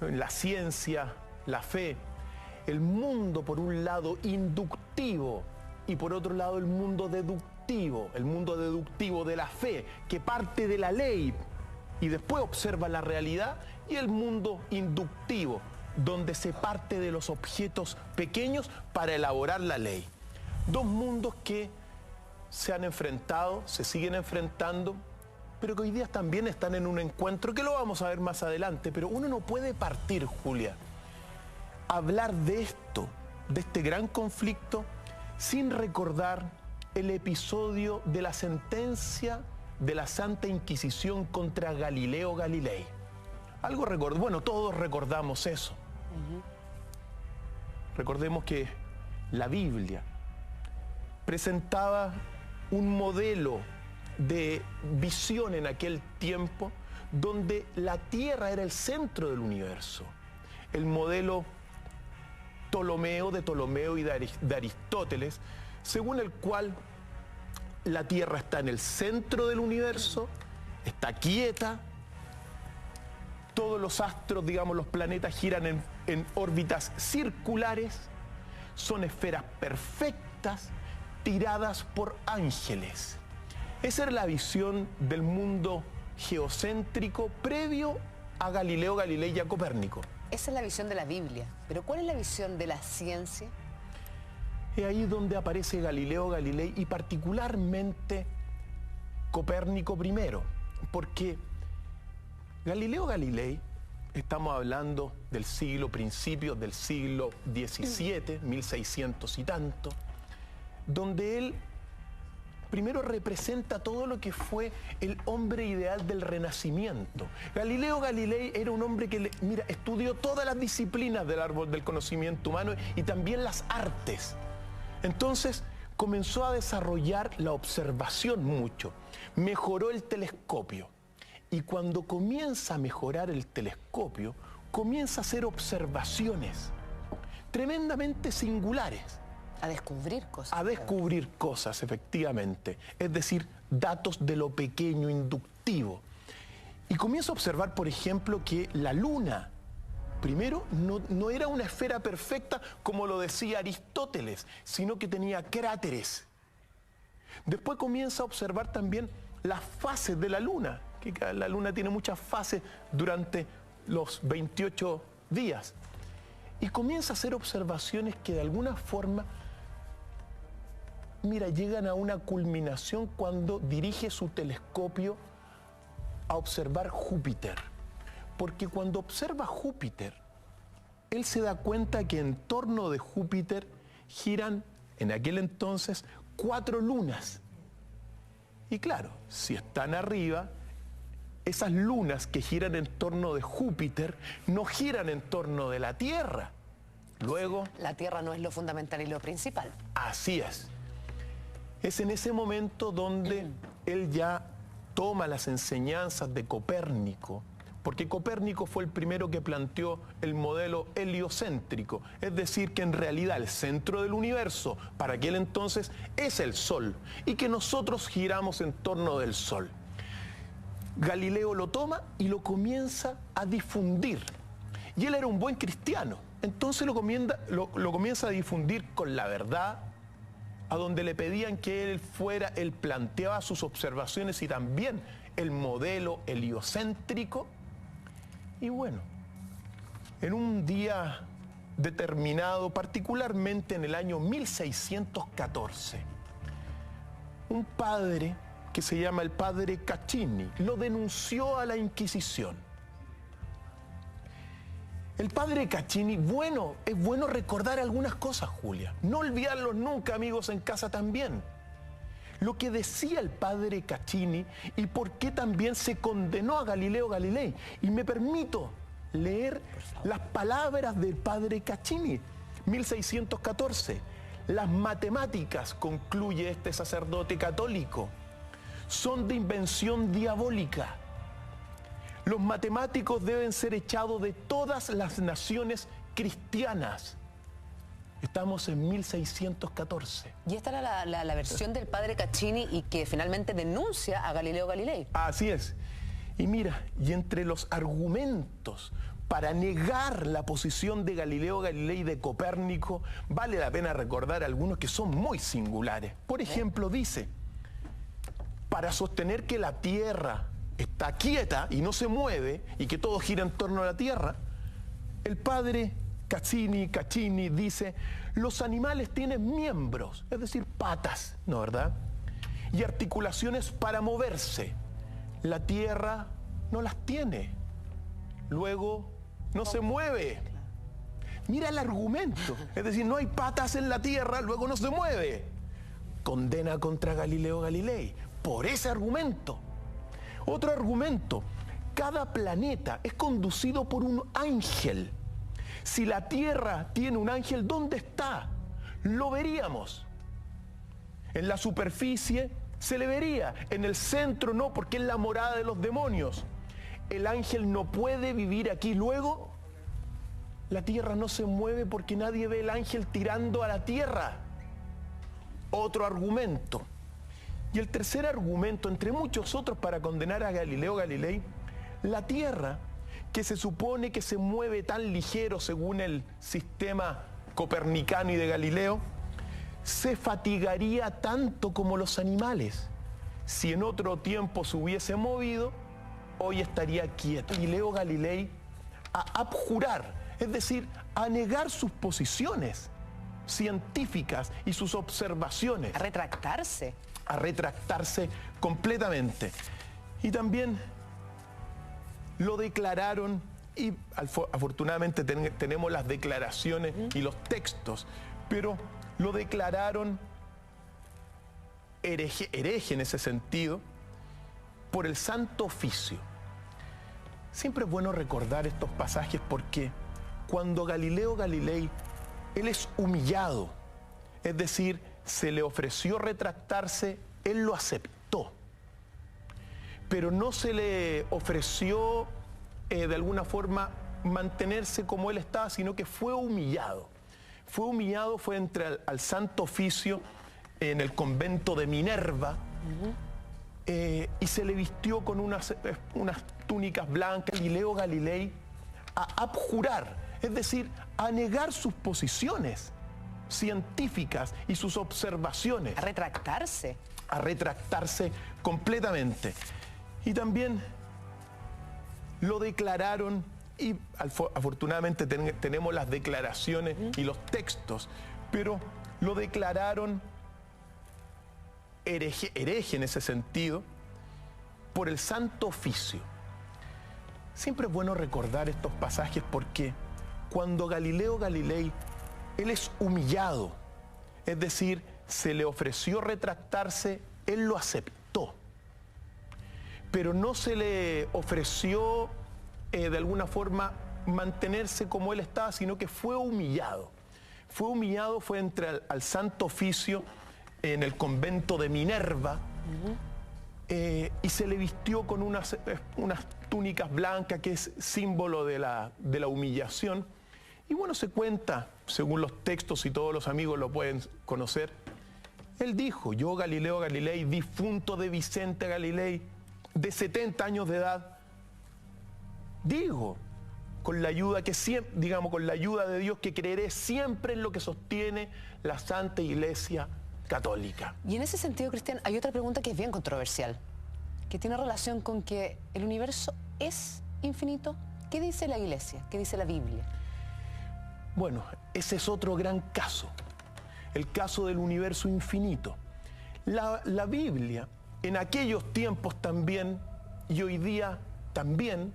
la ciencia, la fe, el mundo por un lado inductivo y por otro lado el mundo deductivo de la fe, que parte de la ley y después observa la realidad, y el mundo inductivo, donde se parte de los objetos pequeños para elaborar la ley. Dos mundos que se han enfrentado, se siguen enfrentando, pero que hoy día también están en un encuentro, que lo vamos a ver más adelante, pero uno no puede partir, Julia, hablar de esto, de este gran conflicto, sin recordar el episodio de la sentencia de la Santa Inquisición contra Galileo Galilei. Bueno, todos recordamos eso. Recordemos que la Biblia presentaba un modelo de visión en aquel tiempo donde la Tierra era el centro del universo. El modelo de Ptolomeo y de Aristóteles, según el cual la Tierra está en el centro del universo, está quieta, todos los astros, digamos, los planetas giran en órbitas circulares, son esferas perfectas tiradas por ángeles. Esa era la visión del mundo geocéntrico previo a Galileo Galilei y a Copérnico. Esa es la visión de la Biblia, pero ¿cuál es la visión de la ciencia? Es ahí donde aparece Galileo Galilei y particularmente Copérnico primero, porque Galileo Galilei, estamos hablando del principios del siglo XVII, 1600 y tanto, donde él primero representa todo lo que fue el hombre ideal del Renacimiento. Galileo Galilei era un hombre que, estudió todas las disciplinas del árbol del conocimiento humano y también las artes. Entonces comenzó a desarrollar la observación mucho, mejoró el telescopio. Y cuando comienza a mejorar el telescopio, comienza a hacer observaciones tremendamente singulares. A descubrir cosas. A descubrir cosas, efectivamente. Es decir, datos de lo pequeño, inductivo. Y comienza a observar, por ejemplo, que la Luna, primero, no era una esfera perfecta como lo decía Aristóteles, sino que tenía cráteres. Después comienza a observar también las fases de la Luna, que la Luna tiene muchas fases durante los 28 días. Y comienza a hacer observaciones que de alguna forma, llegan a una culminación cuando dirige su telescopio a observar Júpiter. Porque cuando observa Júpiter, él se da cuenta que en torno de Júpiter giran, en aquel entonces, 4 lunas. Y claro, si están arriba, esas lunas que giran en torno de Júpiter no giran en torno de la Tierra. Luego, la Tierra no es lo fundamental y lo principal. Así es. Es en ese momento donde él ya toma las enseñanzas de Copérnico, porque Copérnico fue el primero que planteó el modelo heliocéntrico, es decir, que en realidad el centro del universo para aquel entonces es el Sol y que nosotros giramos en torno del Sol. Galileo lo toma y lo comienza a difundir. Y él era un buen cristiano, entonces lo comienza a difundir con la verdad, a donde le pedían que él planteaba sus observaciones y también el modelo heliocéntrico. Y bueno, en un día determinado, particularmente en el año 1614, un padre que se llama el padre Caccini lo denunció a la Inquisición. El padre Caccini, es bueno recordar algunas cosas, Julia. No olvidarlos nunca, amigos, en casa también. Lo que decía el padre Caccini y por qué también se condenó a Galileo Galilei. Y me permito leer las palabras del padre Caccini, 1614. Las matemáticas, concluye este sacerdote católico, son de invención diabólica. Los matemáticos deben ser echados de todas las naciones cristianas. Estamos en 1614. Y esta era la versión del padre Caccini y que finalmente denuncia a Galileo Galilei. Así es. Y mira, y entre los argumentos para negar la posición de Galileo Galilei y de Copérnico, vale la pena recordar algunos que son muy singulares. Por ejemplo, dice, para sostener que la Tierra está quieta y no se mueve y que todo gira en torno a la Tierra, el padre Caccini dice, los animales tienen miembros, es decir, patas, ¿no verdad? Y articulaciones para moverse. La Tierra no las tiene. Luego, no se mueve. Mira el argumento. Es decir, no hay patas en la Tierra, luego no se mueve. Condena contra Galileo Galilei por ese argumento. Otro argumento. Cada planeta es conducido por un ángel. Si la Tierra tiene un ángel, ¿dónde está? Lo veríamos. En la superficie se le vería. En el centro no, porque es la morada de los demonios. El ángel no puede vivir aquí. Luego, la Tierra no se mueve porque nadie ve el ángel tirando a la Tierra. Otro argumento. Y el tercer argumento, entre muchos otros para condenar a Galileo Galilei, la Tierra, que se supone que se mueve tan ligero según el sistema copernicano y de Galileo, se fatigaría tanto como los animales. Si en otro tiempo se hubiese movido, hoy estaría quieto. Galileo Galilei a abjurar, es decir, a negar sus posiciones científicas y sus observaciones. A retractarse. A retractarse completamente. Y también lo declararon, y afortunadamente tenemos las declaraciones y los textos, pero lo declararon hereje en ese sentido por el Santo Oficio. Siempre es bueno recordar estos pasajes porque cuando Galileo Galilei, él es humillado, es decir, se le ofreció retractarse, él lo aceptó. Pero no se le ofreció de alguna forma mantenerse como él estaba, sino que fue humillado. Fue humillado, fue entre al Santo Oficio en el convento de Minerva, y se le vistió con unas túnicas blancas. Galileo Galilei a abjurar, es decir, a negar sus posiciones científicas y sus observaciones. A retractarse. A retractarse completamente. Y también lo declararon, y afortunadamente tenemos las declaraciones y los textos, pero lo declararon hereje en ese sentido por el Santo Oficio. Siempre es bueno recordar estos pasajes porque cuando Galileo Galilei, él es humillado, es decir, se le ofreció retractarse, él lo aceptó. Pero no se le ofreció de alguna forma mantenerse como él estaba, sino que fue humillado. Fue humillado, fue entre al Santo Oficio en el convento de Minerva, y se le vistió con unas túnicas blancas, que es símbolo de la humillación. Y bueno, se cuenta, según los textos y todos los amigos lo pueden conocer, él dijo, yo Galileo Galilei, difunto de Vicente Galilei, de 70 años de edad, digo, con la ayuda con la ayuda de Dios, que creeré siempre en lo que sostiene la Santa Iglesia Católica. Y en ese sentido, Cristian, hay otra pregunta que es bien controversial, que tiene relación con que el universo es infinito. ¿Qué dice la Iglesia? ¿Qué dice la Biblia? Bueno, ese es otro gran caso, el caso del universo infinito. La Biblia, en aquellos tiempos también, y hoy día también,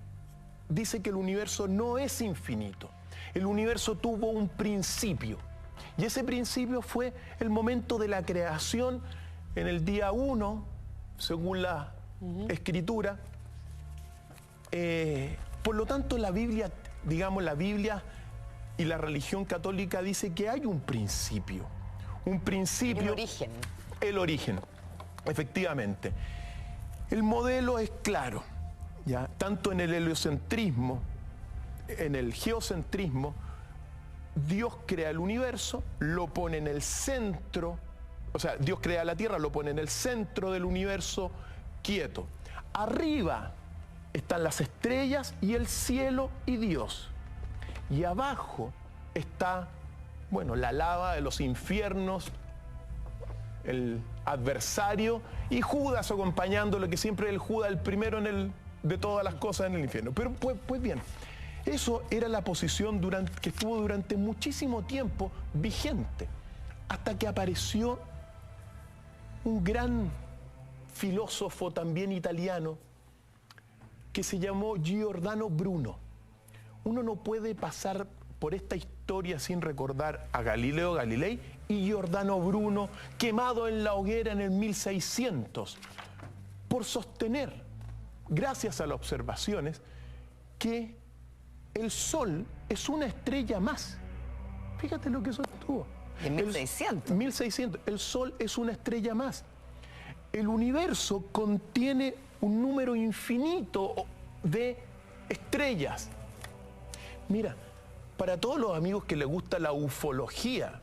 dice que el universo no es infinito. El universo tuvo un principio, y ese principio fue el momento de la creación en el día 1, según la Escritura. Por lo tanto, la Biblia y la religión católica dice que hay un principio. Un principio. El origen. El origen, efectivamente. El modelo es claro, ¿ya? Tanto en el heliocentrismo, en el geocentrismo, Dios crea el universo, lo pone en el centro, o sea, Dios crea la Tierra, lo pone en el centro del universo quieto. Arriba están las estrellas y el cielo y Dios. Y abajo está, bueno, la lava de los infiernos, el adversario y Judas acompañándolo, que siempre el Judas el primero de todas las cosas en el infierno. Pero pues bien, eso era la posición que estuvo durante muchísimo tiempo vigente, hasta que apareció un gran filósofo también italiano que se llamó Giordano Bruno. Uno no puede pasar por esta historia sin recordar a Galileo Galilei y Giordano Bruno, quemado en la hoguera en el 1600, por sostener, gracias a las observaciones, que el Sol es una estrella más. Fíjate lo que sostuvo. En 1600. 1600. El Sol es una estrella más. El universo contiene un número infinito de estrellas. Mira, para todos los amigos que les gusta la ufología,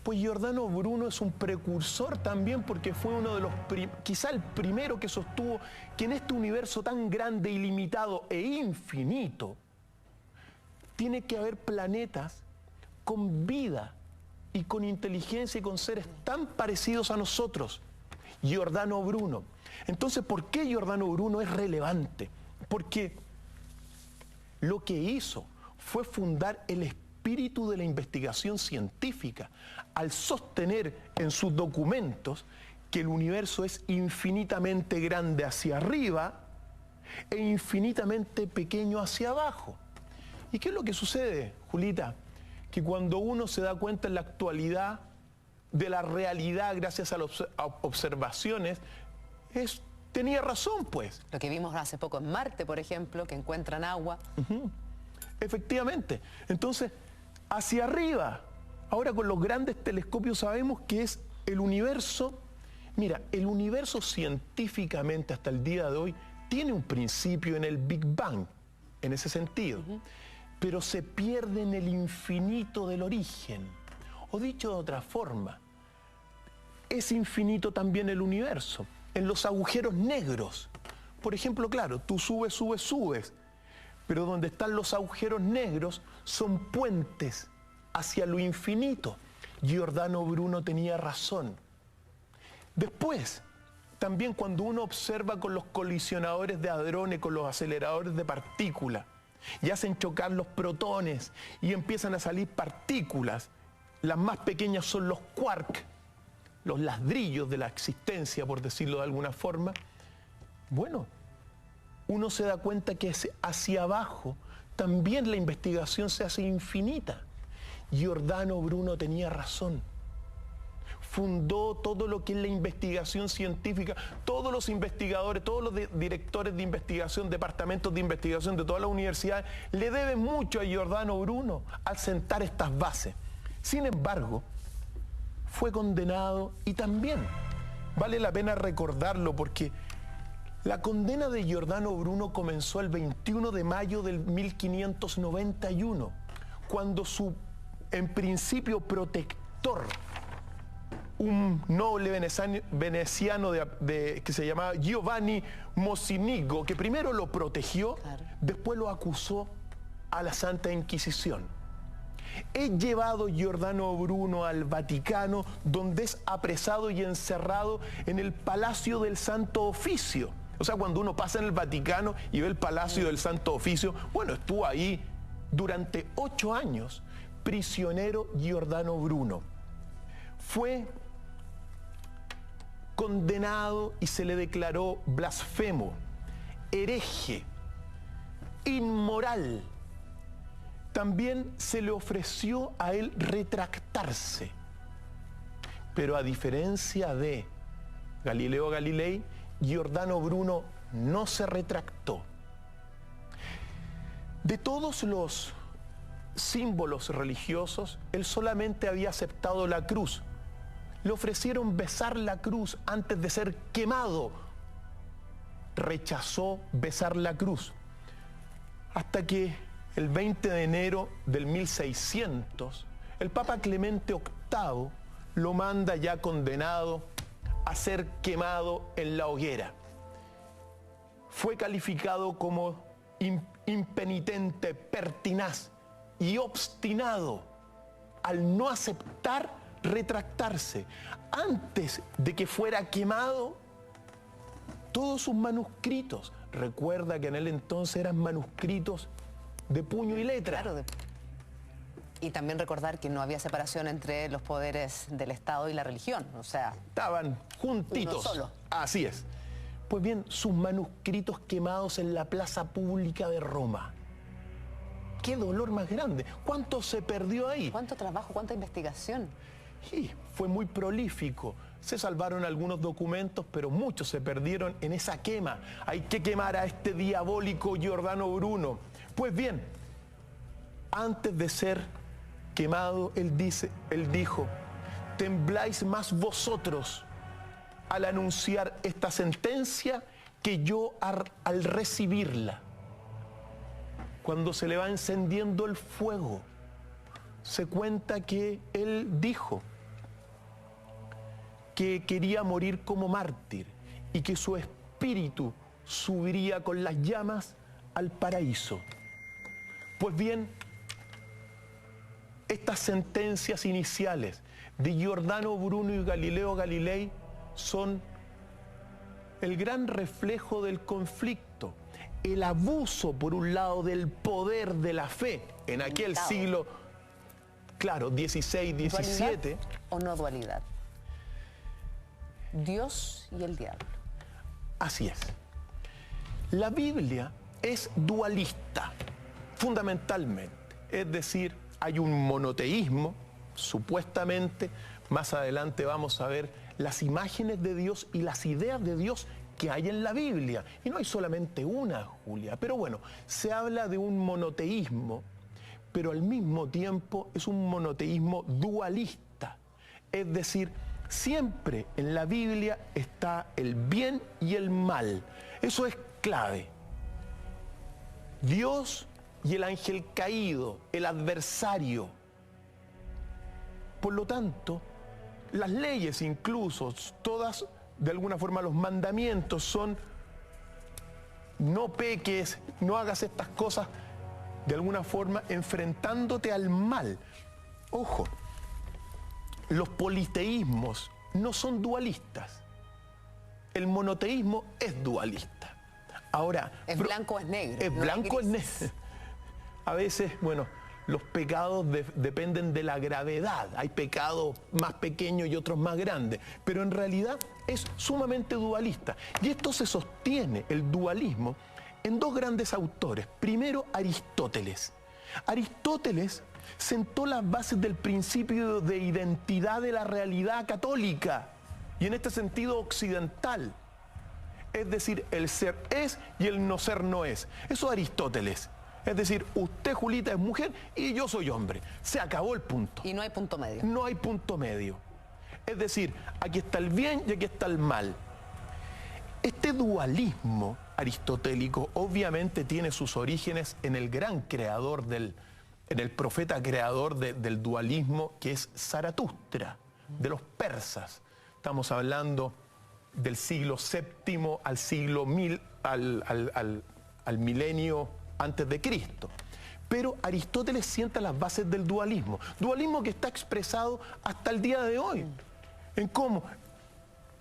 pues Giordano Bruno es un precursor también, porque fue uno de los, quizá el primero que sostuvo que en este universo tan grande, ilimitado e infinito, tiene que haber planetas con vida y con inteligencia y con seres tan parecidos a nosotros. Giordano Bruno. Entonces, ¿por qué Giordano Bruno es relevante? Porque lo que hizo fue fundar el espíritu de la investigación científica al sostener en sus documentos que el universo es infinitamente grande hacia arriba e infinitamente pequeño hacia abajo. ¿Y qué es lo que sucede, Julita? Que cuando uno se da cuenta en la actualidad de la realidad gracias a las observaciones, tenía razón, pues. Lo que vimos hace poco en Marte, por ejemplo, que encuentran agua. Efectivamente. Entonces, hacia arriba, ahora con los grandes telescopios sabemos que es el universo. Mira, el universo científicamente hasta el día de hoy tiene un principio en el Big Bang, en ese sentido, pero se pierde en el infinito del origen. O dicho de otra forma, es infinito también el universo, en los agujeros negros. Por ejemplo, claro, tú subes, pero donde están los agujeros negros son puentes hacia lo infinito. Giordano Bruno tenía razón. Después, también cuando uno observa con los colisionadores de hadrones, con los aceleradores de partículas, y hacen chocar los protones y empiezan a salir partículas, las más pequeñas son los quarks, los ladrillos de la existencia, por decirlo de alguna forma. Bueno, uno se da cuenta que hacia abajo también la investigación se hace infinita. Giordano Bruno tenía razón. Fundó todo lo que es la investigación científica. Todos los investigadores, todos los directores de investigación, departamentos de investigación de todas las universidades, le deben mucho a Giordano Bruno al sentar estas bases. Sin embargo, fue condenado, y también vale la pena recordarlo porque la condena de Giordano Bruno comenzó el 21 de mayo del 1591, cuando su, en principio, protector, un noble veneciano que se llamaba Giovanni Mocenigo, que primero lo protegió, después lo acusó a la Santa Inquisición. Es llevado Giordano Bruno al Vaticano, donde es apresado y encerrado en el Palacio del Santo Oficio. O sea, cuando uno pasa en el Vaticano y ve el Palacio del Santo Oficio, bueno, estuvo ahí durante 8 años, prisionero Giordano Bruno. Fue condenado y se le declaró blasfemo, hereje, inmoral. También se le ofreció a él retractarse. Pero a diferencia de Galileo Galilei, Giordano Bruno no se retractó. De todos los símbolos religiosos, él solamente había aceptado la cruz. Le ofrecieron besar la cruz antes de ser quemado. Rechazó besar la cruz. Hasta que el 20 de enero del 1600, el Papa Clemente VIII lo manda ya condenado a ser quemado en la hoguera. fue calificado como impenitente, pertinaz y obstinado al no aceptar retractarse. Antes de que fuera quemado, todos sus manuscritos, recuerda que en el entonces eran manuscritos de puño y letra. Claro, y también recordar que no había separación entre los poderes del Estado y la religión, o sea... Estaban juntitos. Uno solo. Así es. Pues bien, sus manuscritos quemados en la plaza pública de Roma. ¡Qué dolor más grande! ¿Cuánto se perdió ahí? ¿Cuánto trabajo, cuánta investigación? Y fue muy prolífico. Se salvaron algunos documentos, pero muchos se perdieron en esa quema. Hay que quemar a este diabólico Giordano Bruno. Pues bien, antes de ser quemado, él dijo, tembláis más vosotros al anunciar esta sentencia que yo al recibirla. Cuando se le va encendiendo el fuego, se cuenta que él dijo que quería morir como mártir y que su espíritu subiría con las llamas al paraíso. Pues bien, estas sentencias iniciales de Giordano Bruno y Galileo Galilei son el gran reflejo del conflicto, el abuso, por un lado, del poder de la fe en aquel siglo, claro, XVI, XVII. ¿Dualidad o no dualidad? Dios y el diablo. Así es. La Biblia es dualista, fundamentalmente. Es decir, hay un monoteísmo, supuestamente. Más adelante vamos a ver las imágenes de Dios y las ideas de Dios que hay en la Biblia. Y no hay solamente una, Julia. Pero bueno, se habla de un monoteísmo, pero al mismo tiempo es un monoteísmo dualista. Es decir, siempre en la Biblia está el bien y el mal. Eso es clave. Dios y el ángel caído, el adversario. Por lo tanto, las leyes incluso, todas, de alguna forma los mandamientos son no peques, no hagas estas cosas, de alguna forma enfrentándote al mal. Ojo, los politeísmos no son dualistas. El monoteísmo es dualista. Ahora, es blanco o es negro. Es blanco o es negro. A veces, bueno, los pecados dependen de la gravedad. Hay pecados más pequeños y otros más grandes. Pero en realidad es sumamente dualista. Y esto se sostiene, el dualismo, en dos grandes autores. Primero, Aristóteles. Aristóteles sentó las bases del principio de identidad de la realidad católica. Y en este sentido occidental. Es decir, el ser es y el no ser no es. Eso es Aristóteles. Es decir, usted, Julita, es mujer y yo soy hombre. Se acabó el punto. Y no hay punto medio. No hay punto medio. Es decir, aquí está el bien y aquí está el mal. Este dualismo aristotélico obviamente tiene sus orígenes en el gran creador en el profeta creador del dualismo, que es Zaratustra, de los persas. Estamos hablando del siglo VII al siglo 1000, al milenio antes de Cristo. Pero Aristóteles sienta las bases del dualismo. Dualismo que está expresado hasta el día de hoy. ¿En cómo?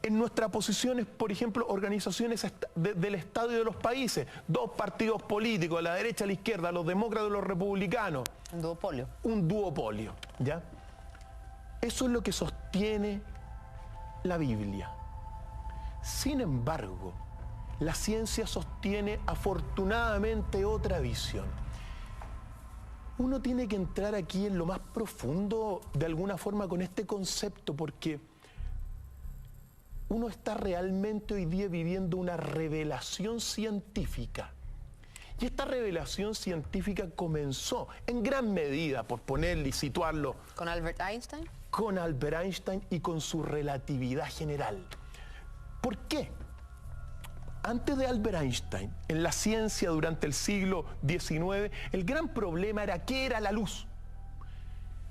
En nuestras posiciones, por ejemplo, organizaciones del Estado y de los países. Dos partidos políticos, la derecha y la izquierda, los demócratas y los republicanos. Un duopolio. Un duopolio, ¿ya? Eso es lo que sostiene la Biblia. Sin embargo, la ciencia sostiene afortunadamente otra visión. Uno tiene que entrar aquí en lo más profundo, de alguna forma, con este concepto, porque uno está realmente hoy día viviendo una revelación científica. Y esta revelación científica comenzó en gran medida, por ponerle y situarlo, ¿con Albert Einstein? Con Albert Einstein y con su relatividad general. ¿Por qué? Antes de Albert Einstein, en la ciencia durante el siglo XIX, el gran problema era qué era la luz.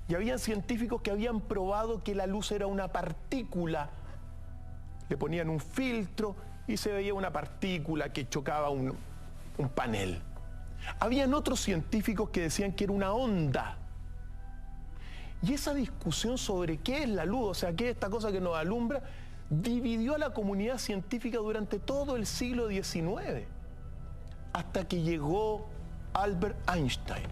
Y habían científicos que habían probado que la luz era una partícula. Le ponían un filtro y se veía una partícula que chocaba un panel. Habían otros científicos que decían que era una onda. Y esa discusión sobre qué es la luz, o sea, qué es esta cosa que nos alumbra, dividió a la comunidad científica durante todo el siglo XIX, hasta que llegó Albert Einstein.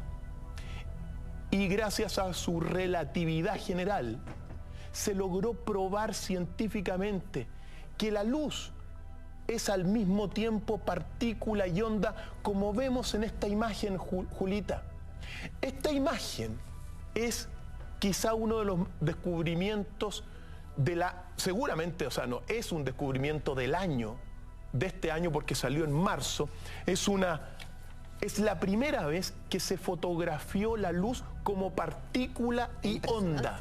Y gracias a su relatividad general, se logró probar científicamente que la luz es al mismo tiempo partícula y onda, como vemos en esta imagen, Julita. Esta imagen es quizá uno de los descubrimientos seguramente, o sea, no, es un descubrimiento del año, de este año, porque salió en marzo. Es la primera vez que se fotografió la luz como partícula y onda.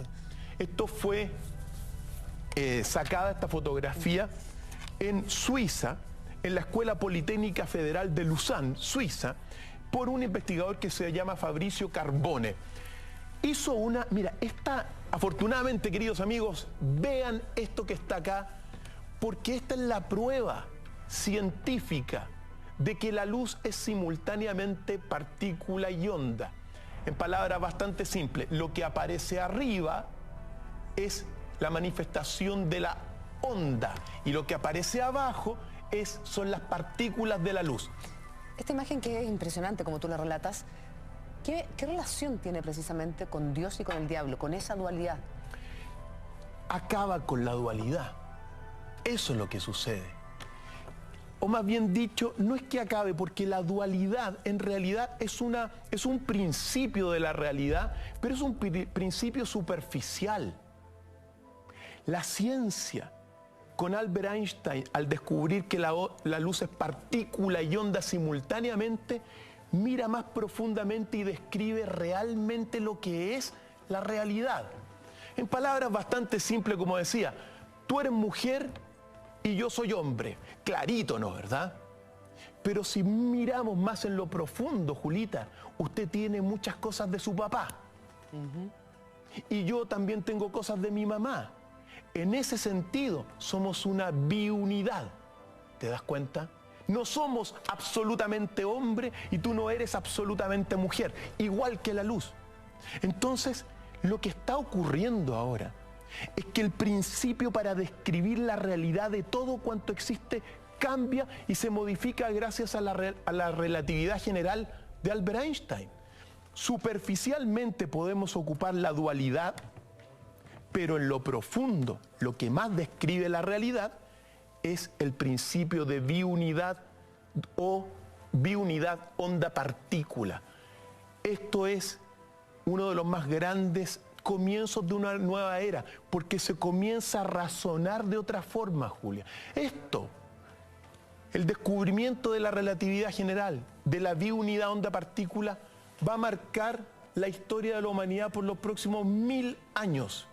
Esto fue sacada, esta fotografía, en Suiza, en la Escuela Politécnica Federal de Lausanne, Suiza, por un investigador que se llama Fabrizio Carbone. Hizo mira, afortunadamente, queridos amigos, vean esto que está acá, porque esta es la prueba científica de que la luz es simultáneamente partícula y onda. En palabras bastante simples, lo que aparece arriba es la manifestación de la onda y lo que aparece abajo son las partículas de la luz. Esta imagen, que es impresionante como tú la relatas, ¿qué relación tiene precisamente con Dios y con el diablo, con esa dualidad? Acaba con la dualidad. Eso es lo que sucede. O más bien dicho, no es que acabe, porque la dualidad en realidad es un principio de la realidad, pero es un principio superficial. La ciencia, con Albert Einstein, al descubrir que la luz es partícula y onda simultáneamente, mira más profundamente y describe realmente lo que es la realidad. En palabras bastante simples, como decía, tú eres mujer y yo soy hombre. Clarito, ¿no, verdad? Pero si miramos más en lo profundo, Julita, usted tiene muchas cosas de su papá. Y yo también tengo cosas de mi mamá. En ese sentido, somos una biunidad. ¿Te das cuenta? No somos absolutamente hombre y tú no eres absolutamente mujer, igual que la luz. Entonces, lo que está ocurriendo ahora es que el principio para describir la realidad de todo cuanto existe cambia y se modifica gracias a la relatividad general de Albert Einstein. Superficialmente podemos ocupar la dualidad, pero en lo profundo, lo que más describe la realidad es el principio de biunidad o biunidad onda-partícula. Esto es uno de los más grandes comienzos de una nueva era, porque se comienza a razonar de otra forma, Julia. El descubrimiento de la relatividad general, de la biunidad onda-partícula, va a marcar la historia de la humanidad por los próximos 1000 años.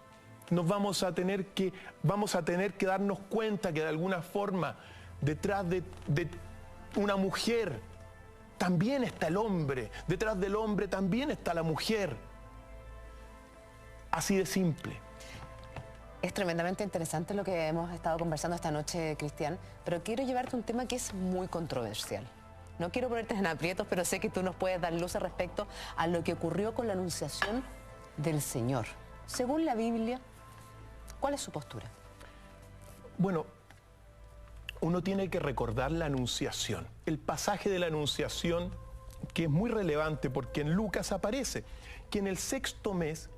Vamos a tener que darnos cuenta que de alguna forma detrás de una mujer también está el hombre, detrás del hombre también está la mujer. Así de simple. Es tremendamente interesante lo que hemos estado conversando esta noche, Cristian, pero quiero llevarte a un tema que es muy controversial. No quiero ponerte en aprietos, pero sé que tú nos puedes dar luz respecto a lo que ocurrió con la anunciación del Señor. Según la Biblia, ¿cuál es su postura? Bueno, uno tiene que recordar la Anunciación. El pasaje de la Anunciación, que es muy relevante porque en Lucas aparece que en el 6º mes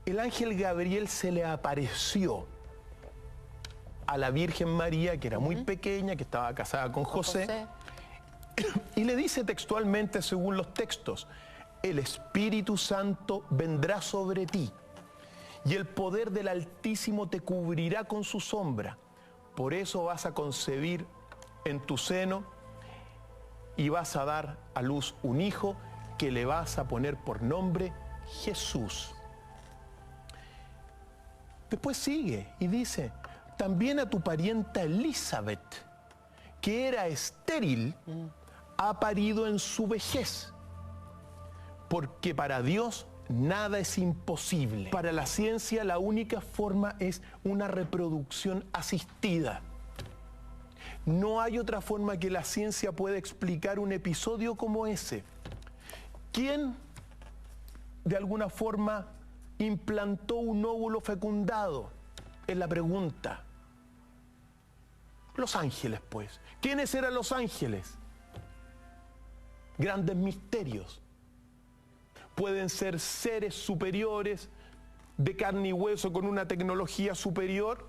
el ángel Gabriel se le apareció a la Virgen María, que era muy pequeña, que estaba casada con José, y le dice textualmente, según los textos, el Espíritu Santo vendrá sobre ti y el poder del Altísimo te cubrirá con su sombra. Por eso vas a concebir en tu seno y vas a dar a luz un hijo que le vas a poner por nombre Jesús. Después sigue y dice, también a tu parienta Elizabeth, que era estéril, ha parido en su vejez, porque para Dios nada es imposible. Para la ciencia la única forma es una reproducción asistida. No hay otra forma que la ciencia pueda explicar un episodio como ese. ¿Quién, de alguna forma, implantó un óvulo fecundado? Es la pregunta. Los ángeles, pues. ¿Quiénes eran los ángeles? Grandes misterios. Pueden ser seres superiores, de carne y hueso, con una tecnología superior.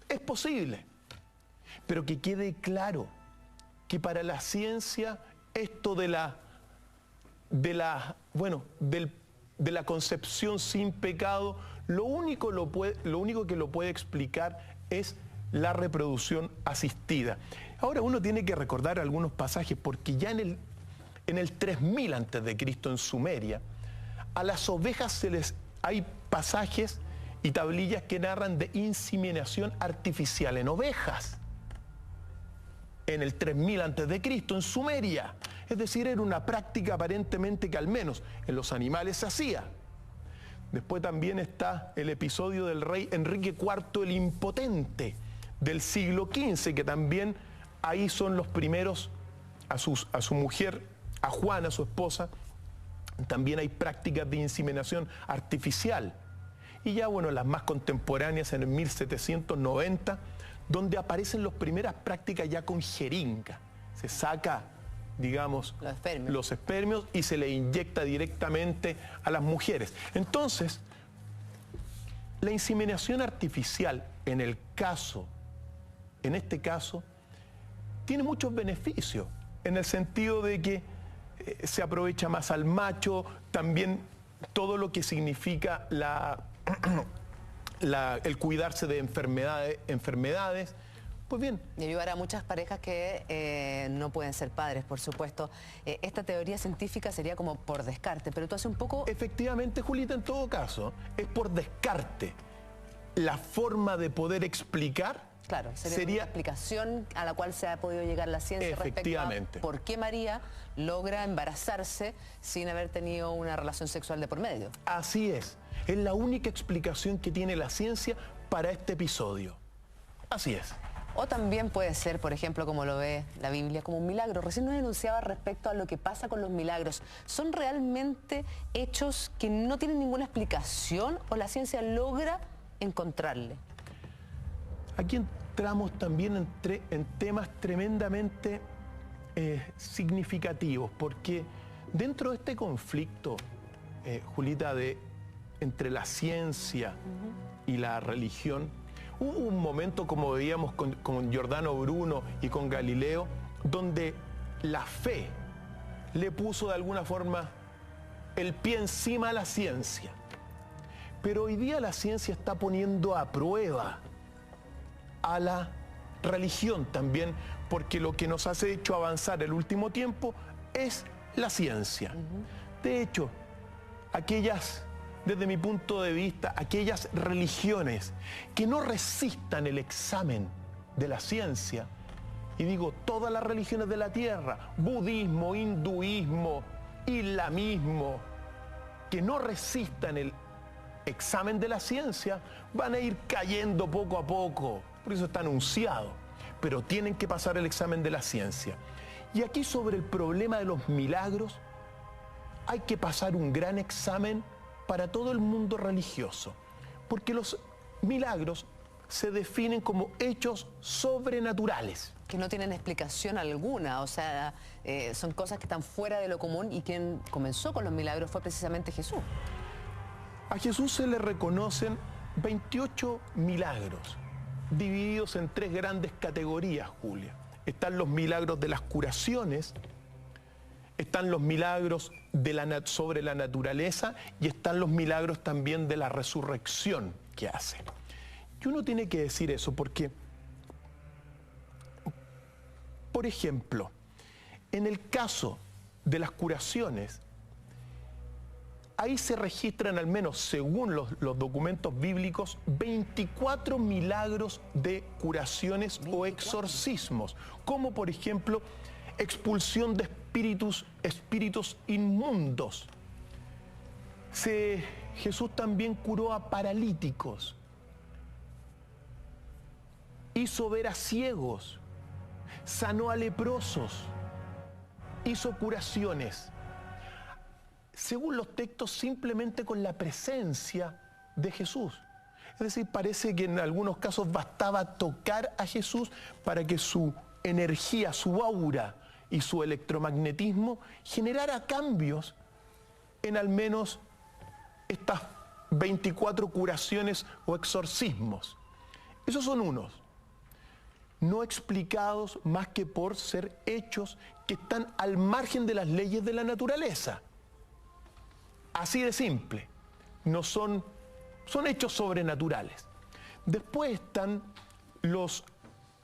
Es posible. Pero que quede claro que para la ciencia esto de la concepción sin pecado, lo único que lo puede explicar es la reproducción asistida. Ahora uno tiene que recordar algunos pasajes, porque ya en el 3000 a.C. en Sumeria, a las ovejas hay pasajes y tablillas que narran de inseminación artificial en ovejas. En el 3000 a.C. en Sumeria. Es decir, era una práctica aparentemente que al menos en los animales se hacía. Después también está el episodio del rey Enrique IV el Impotente del siglo XV, que también ahí son los primeros, a su mujer, a Juana, su esposa, también hay prácticas de inseminación artificial. Y ya, bueno, las más contemporáneas en el 1790, donde aparecen las primeras prácticas ya con jeringa. Se saca, digamos, los espermios y se le inyecta directamente a las mujeres. Entonces, la inseminación artificial en este caso, tiene muchos beneficios, en el sentido de que se aprovecha más al macho, también todo lo que significa el cuidarse de enfermedades. Pues bien. Y ayudar a muchas parejas que no pueden ser padres, por supuesto. Esta teoría científica sería como por descarte, pero tú hace un poco... Efectivamente, Julita, en todo caso, es por descarte. La forma de poder explicar... Claro, sería una explicación a la cual se ha podido llegar la ciencia respecto a por qué María logra embarazarse sin haber tenido una relación sexual de por medio. Así es la única explicación que tiene la ciencia para este episodio. Así es. O también puede ser, por ejemplo, como lo ve la Biblia, como un milagro. Recién nos denunciaba respecto a lo que pasa con los milagros. ¿Son realmente hechos que no tienen ninguna explicación o la ciencia logra encontrarle? Aquí entramos también en temas tremendamente significativos, porque dentro de este conflicto, Julita, entre la ciencia y la religión, hubo un momento, como veíamos con Giordano Bruno y con Galileo, donde la fe le puso de alguna forma el pie encima a la ciencia. Pero hoy día la ciencia está poniendo a prueba a la religión también, porque lo que nos ha hecho avanzar el último tiempo es la ciencia. De hecho, desde mi punto de vista, aquellas religiones que no resistan el examen de la ciencia, y digo todas las religiones de la tierra, budismo, hinduismo, islamismo, que no resistan el examen de la ciencia, van a ir cayendo poco a poco. Por eso está anunciado, pero tienen que pasar el examen de la ciencia. Y aquí sobre el problema de los milagros, hay que pasar un gran examen para todo el mundo religioso, porque los milagros se definen como hechos sobrenaturales. Que no tienen explicación alguna, o sea, son cosas que están fuera de lo común, y quien comenzó con los milagros fue precisamente Jesús. A Jesús se le reconocen 28 milagros, divididos en 3 grandes categorías, Julia. Están los milagros de las curaciones, están los milagros sobre la naturaleza, y están los milagros también de la resurrección que hace. Y uno tiene que decir eso porque, por ejemplo, en el caso de las curaciones, ahí se registran, al menos según los documentos bíblicos, 24 milagros de curaciones o exorcismos, como por ejemplo expulsión de espíritus inmundos. Jesús también curó a paralíticos, hizo ver a ciegos, sanó a leprosos, hizo curaciones. Según los textos, simplemente con la presencia de Jesús. Es decir, parece que en algunos casos bastaba tocar a Jesús para que su energía, su aura y su electromagnetismo generara cambios en al menos estas 24 curaciones o exorcismos. Esos son unos, no explicados más que por ser hechos que están al margen de las leyes de la naturaleza. Así de simple, no son hechos sobrenaturales. Después están los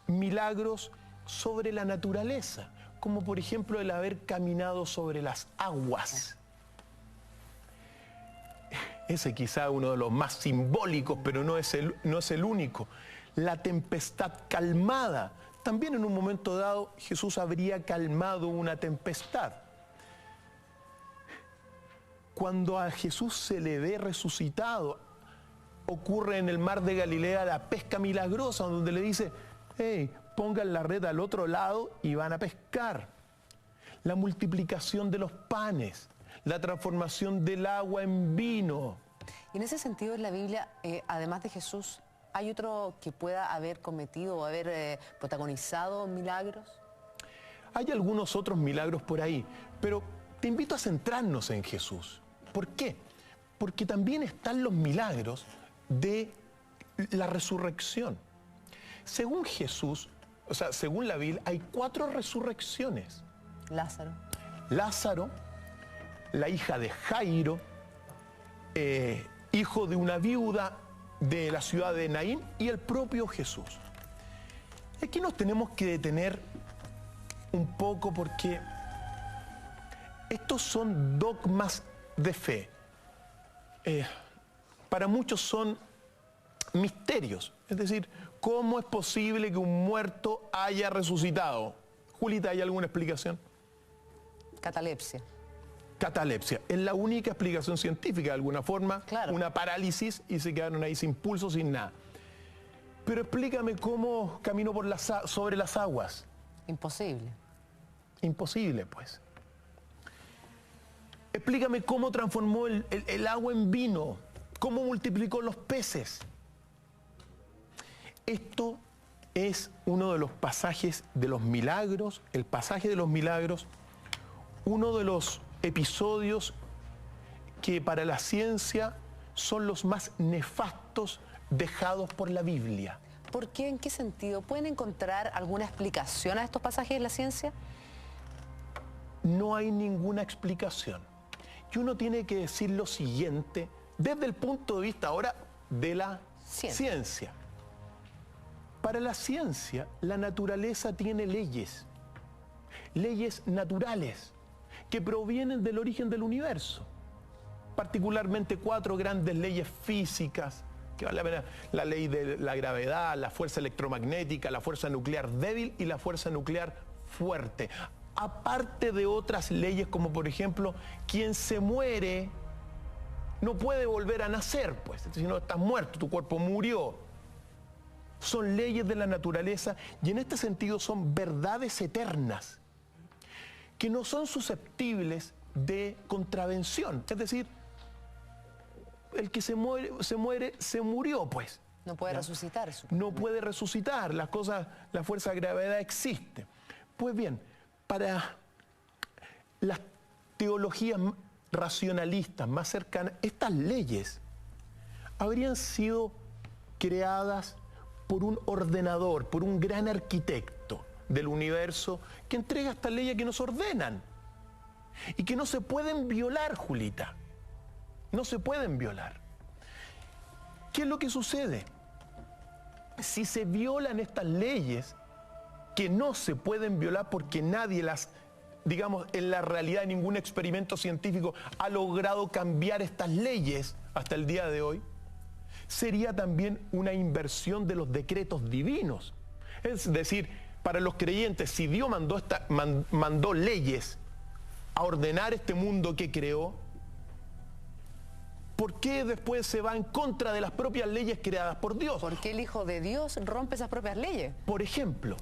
milagros sobre la naturaleza, como por ejemplo el haber caminado sobre las aguas. Ese quizá uno de los más simbólicos, pero no es el único. La tempestad calmada. También en un momento dado Jesús habría calmado una tempestad. Cuando a Jesús se le ve resucitado, ocurre en el mar de Galilea la pesca milagrosa, donde le dice, hey, pongan la red al otro lado y van a pescar. La multiplicación de los panes, la transformación del agua en vino. Y en ese sentido, en la Biblia, además de Jesús, ¿hay otro que pueda haber cometido o haber protagonizado milagros? Hay algunos otros milagros por ahí, pero te invito a centrarnos en Jesús. ¿Por qué? Porque también están los milagros de la resurrección. Según Jesús, o sea, según la Biblia, hay 4 resurrecciones. Lázaro, la hija de Jairo, hijo de una viuda de la ciudad de Naín y el propio Jesús. Aquí nos tenemos que detener un poco porque estos son dogmas de fe. Para muchos son misterios. Es decir, ¿cómo es posible que un muerto haya resucitado? Julita, ¿hay alguna explicación? Catalepsia. Catalepsia. Es la única explicación científica, de alguna forma. Claro. Una parálisis y se quedaron ahí sin pulso, sin nada. Pero explícame cómo caminó sobre las aguas. Imposible. Imposible, pues. Explícame cómo transformó el agua en vino, cómo multiplicó los peces. Esto es uno de los pasajes de los milagros, el pasaje de los milagros, uno de los episodios que para la ciencia son los más nefastos dejados por la Biblia. ¿Por qué? ¿En qué sentido? ¿Pueden encontrar alguna explicación a estos pasajes de la ciencia? No hay ninguna explicación. Y uno tiene que decir lo siguiente desde el punto de vista ahora de la ciencia. Para la ciencia, la naturaleza tiene leyes naturales que provienen del origen del universo. Particularmente 4 grandes leyes físicas, que vale la pena: la ley de la gravedad, la fuerza electromagnética, la fuerza nuclear débil y la fuerza nuclear fuerte. Aparte de otras leyes como por ejemplo, quien se muere no puede volver a nacer, pues. Si no, estás muerto, tu cuerpo murió. Son leyes de la naturaleza y en este sentido son verdades eternas que no son susceptibles de contravención. Es decir, el que se muere, se murió, pues. No puede resucitar. No puede resucitar, la fuerza de gravedad existe. Pues bien, para las teologías racionalistas más cercanas, estas leyes habrían sido creadas por un ordenador, por un gran arquitecto del universo que entrega estas leyes que nos ordenan y que no se pueden violar, Julita. No se pueden violar. ¿Qué es lo que sucede? Si se violan estas leyes, que no se pueden violar porque nadie las, digamos, en la realidad ningún experimento científico ha logrado cambiar estas leyes hasta el día de hoy, sería también una inversión de los decretos divinos. Es decir, para los creyentes, si Dios mandó leyes a ordenar este mundo que creó, ¿por qué después se va en contra de las propias leyes creadas por Dios? ¿Por qué el Hijo de Dios rompe esas propias leyes? Por ejemplo,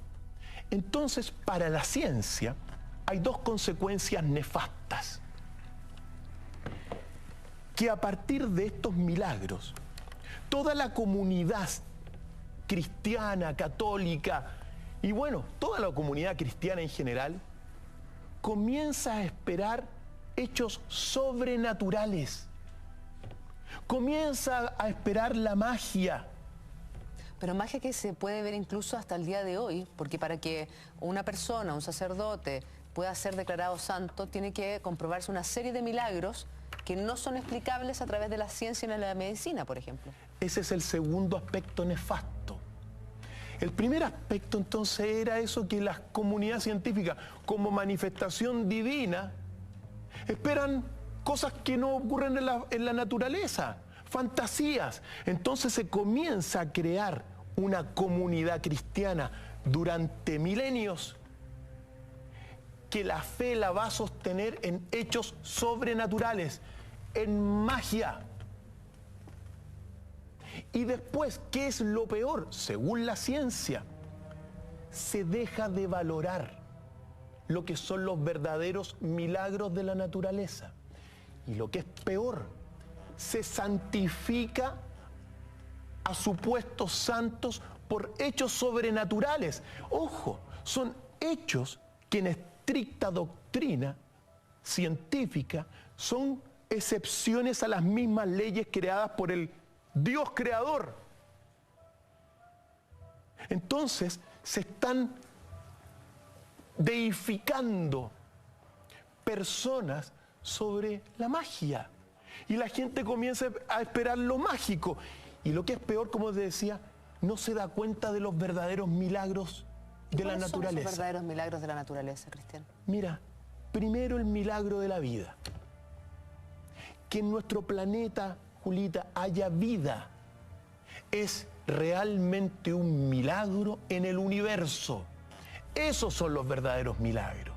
Entonces, para la ciencia hay dos consecuencias nefastas. Que a partir de estos milagros, toda la comunidad cristiana, católica, y bueno, toda la comunidad cristiana en general, comienza a esperar hechos sobrenaturales. Comienza a esperar la magia. Pero magia que se puede ver incluso hasta el día de hoy, porque para que una persona, un sacerdote, pueda ser declarado santo, tiene que comprobarse una serie de milagros que no son explicables a través de la ciencia y de la medicina, por ejemplo. Ese es el segundo aspecto nefasto. El primer aspecto entonces era eso que las comunidades científicas, como manifestación divina, esperan cosas que no ocurren en la naturaleza, fantasías. Entonces se comienza a crear una comunidad cristiana durante milenios que la fe la va a sostener en hechos sobrenaturales, en magia. Y después, ¿qué es lo peor? Según la ciencia, se deja de valorar lo que son los verdaderos milagros de la naturaleza. Y lo que es peor, se santifica a supuestos santos por hechos sobrenaturales. Ojo, son hechos que en estricta doctrina científica son excepciones a las mismas leyes creadas por el Dios creador. Entonces se están deificando personas sobre la magia y la gente comienza a esperar lo mágico y lo que es peor, como te decía, no se da cuenta de los verdaderos milagros de la naturaleza. ¿Cuáles son esos verdaderos milagros de la naturaleza, Cristian? Mira, primero el milagro de la vida. Que en nuestro planeta, Julita, haya vida es realmente un milagro en el universo. Esos son los verdaderos milagros.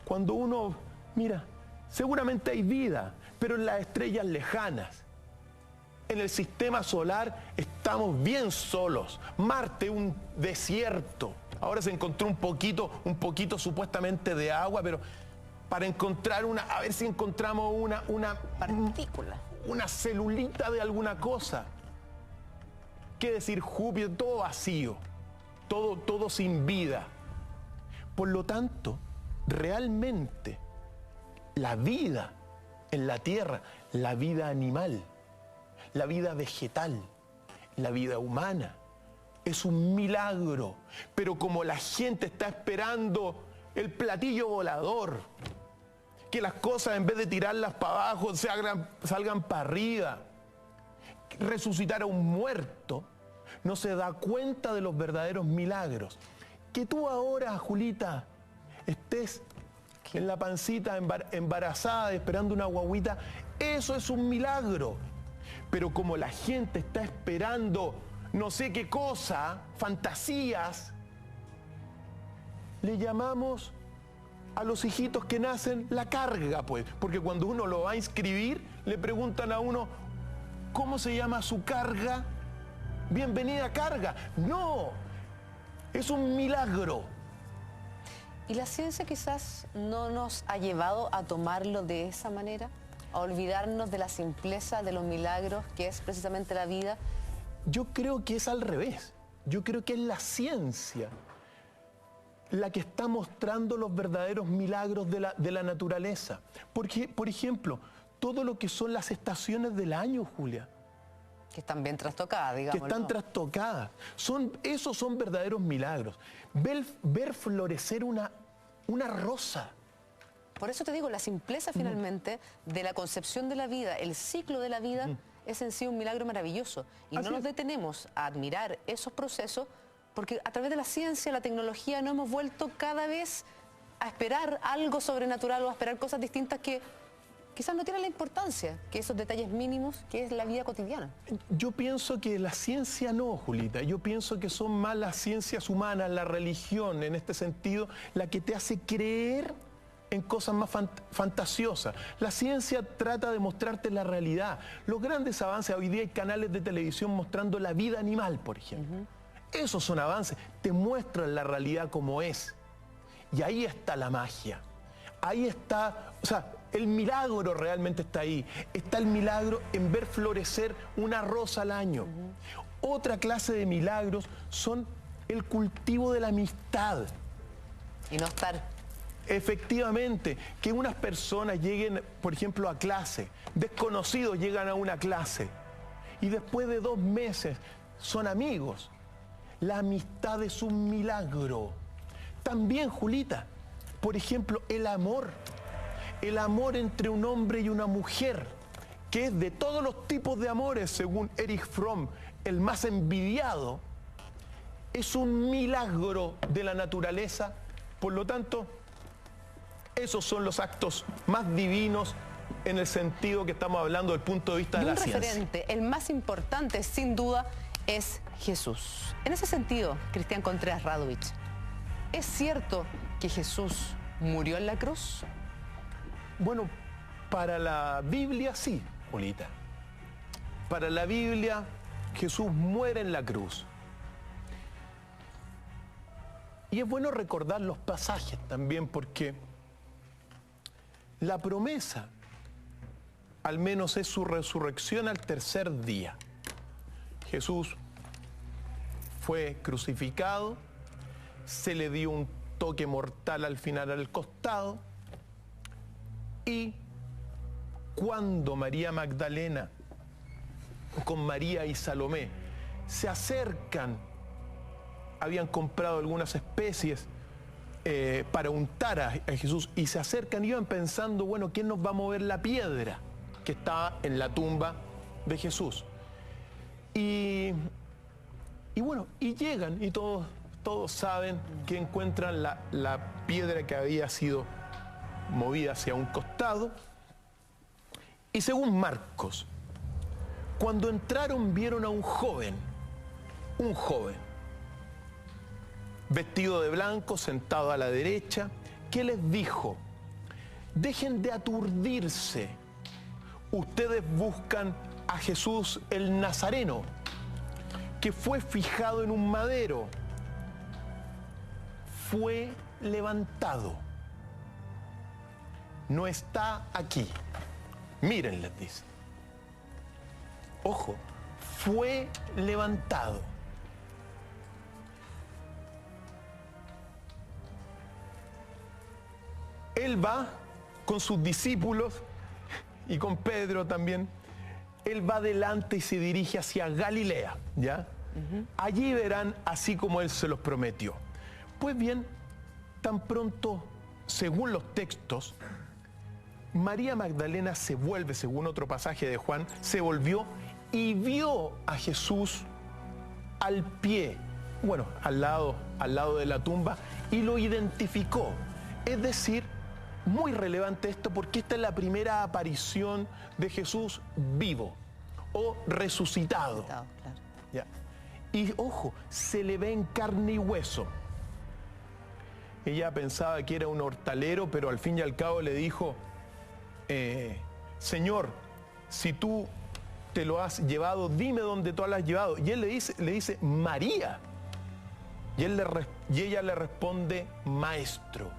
Cuando uno, mira, seguramente hay vida, pero en las estrellas lejanas, en el sistema solar estamos bien solos. Marte, un desierto. Ahora se encontró un poquito supuestamente de agua, pero para encontrar a ver si encontramos una partícula, una celulita de alguna cosa. ¿Qué decir Júpiter? Todo vacío, todo sin vida. Por lo tanto, realmente la vida en la Tierra, la vida animal, la vida vegetal, la vida humana, es un milagro. Pero como la gente está esperando el platillo volador, que las cosas en vez de tirarlas para abajo salgan para arriba, resucitar a un muerto, no se da cuenta de los verdaderos milagros. Que tú ahora, Julita, estés en la pancita embarazada esperando una guagüita, eso es un milagro. Pero como la gente está esperando no sé qué cosa, fantasías, le llamamos a los hijitos que nacen la carga, pues. Porque cuando uno lo va a inscribir, le preguntan a uno, ¿cómo se llama su carga? Bienvenida carga. No, es un milagro. ¿Y la ciencia quizás no nos ha llevado a tomarlo de esa manera? ¿A olvidarnos de la simpleza de los milagros que es precisamente la vida? Yo creo que es al revés. Yo creo que es la ciencia la que está mostrando los verdaderos milagros de la naturaleza. Porque, por ejemplo, todo lo que son las estaciones del año, Julia. Que están bien trastocadas, digamos. Que están trastocadas. Esos son verdaderos milagros. Ver florecer una rosa. Por eso te digo, la simpleza finalmente de la concepción de la vida, el ciclo de la vida, es en sí un milagro maravilloso. Y no nos detenemos a admirar esos procesos porque a través de la ciencia, la tecnología, nos hemos vuelto cada vez a esperar algo sobrenatural o a esperar cosas distintas que quizás no tienen la importancia que esos detalles mínimos que es la vida cotidiana. Yo pienso que la ciencia no, Julita. Yo pienso que son más las ciencias humanas, la religión en este sentido, la que te hace creer en cosas más fantasiosas. La ciencia trata de mostrarte la realidad. Los grandes avances, hoy día hay canales de televisión mostrando la vida animal, por ejemplo. Esos son avances, te muestran la realidad como es. Y ahí está la magia. Ahí está, o sea, el milagro realmente está ahí. Está el milagro en ver florecer una rosa al año. Otra clase de milagros son el cultivo de la amistad. Y no estar. Efectivamente, que unas personas lleguen, por ejemplo, a clase, desconocidos llegan a una clase y después de 2 meses son amigos. La amistad es un milagro. También, Julita, por ejemplo, el amor entre un hombre y una mujer, que es de todos los tipos de amores, según Erich Fromm, el más envidiado, es un milagro de la naturaleza. Por lo tanto, esos son los actos más divinos en el sentido que estamos hablando del punto de vista de la ciencia. Un referente, el más importante, sin duda, es Jesús. En ese sentido, Cristian Contreras Radovich, ¿es cierto que Jesús murió en la cruz? Bueno, para la Biblia sí, Julita. Para la Biblia, Jesús muere en la cruz. Y es bueno recordar los pasajes también, porque la promesa, al menos, es su resurrección al 3er día. Jesús fue crucificado, se le dio un toque mortal al final al costado, y cuando María Magdalena con María y Salomé se acercan, habían comprado algunas especies para untar a Jesús, y se acercan y iban pensando, bueno, ¿quién nos va a mover la piedra que estaba en la tumba de Jesús? Y bueno, y llegan, y todos saben que encuentran la piedra que había sido movida hacia un costado. Y según Marcos, cuando entraron vieron a un joven, vestido de blanco, sentado a la derecha, que les dijo: dejen de aturdirse, ustedes buscan a Jesús el Nazareno, que fue fijado en un madero, fue levantado, no está aquí. Miren, les dice. Ojo, fue levantado. Él va con sus discípulos y con Pedro también. Él va adelante y se dirige hacia Galilea, ¿ya? Allí verán así como Él se los prometió. Pues bien, tan pronto, según los textos, María Magdalena se vuelve, según otro pasaje de Juan, se volvió y vio a Jesús al pie, bueno, al lado de la tumba, y lo identificó. Es decir, muy relevante esto, porque esta es la primera aparición de Jesús vivo o resucitado. Claro. Ya. Y ojo, se le ve en carne y hueso. Ella pensaba que era un hortalero, pero al fin y al cabo le dijo: Señor, si tú te lo has llevado, dime dónde tú lo has llevado. Y él le dice María. Y ella le responde: Maestro.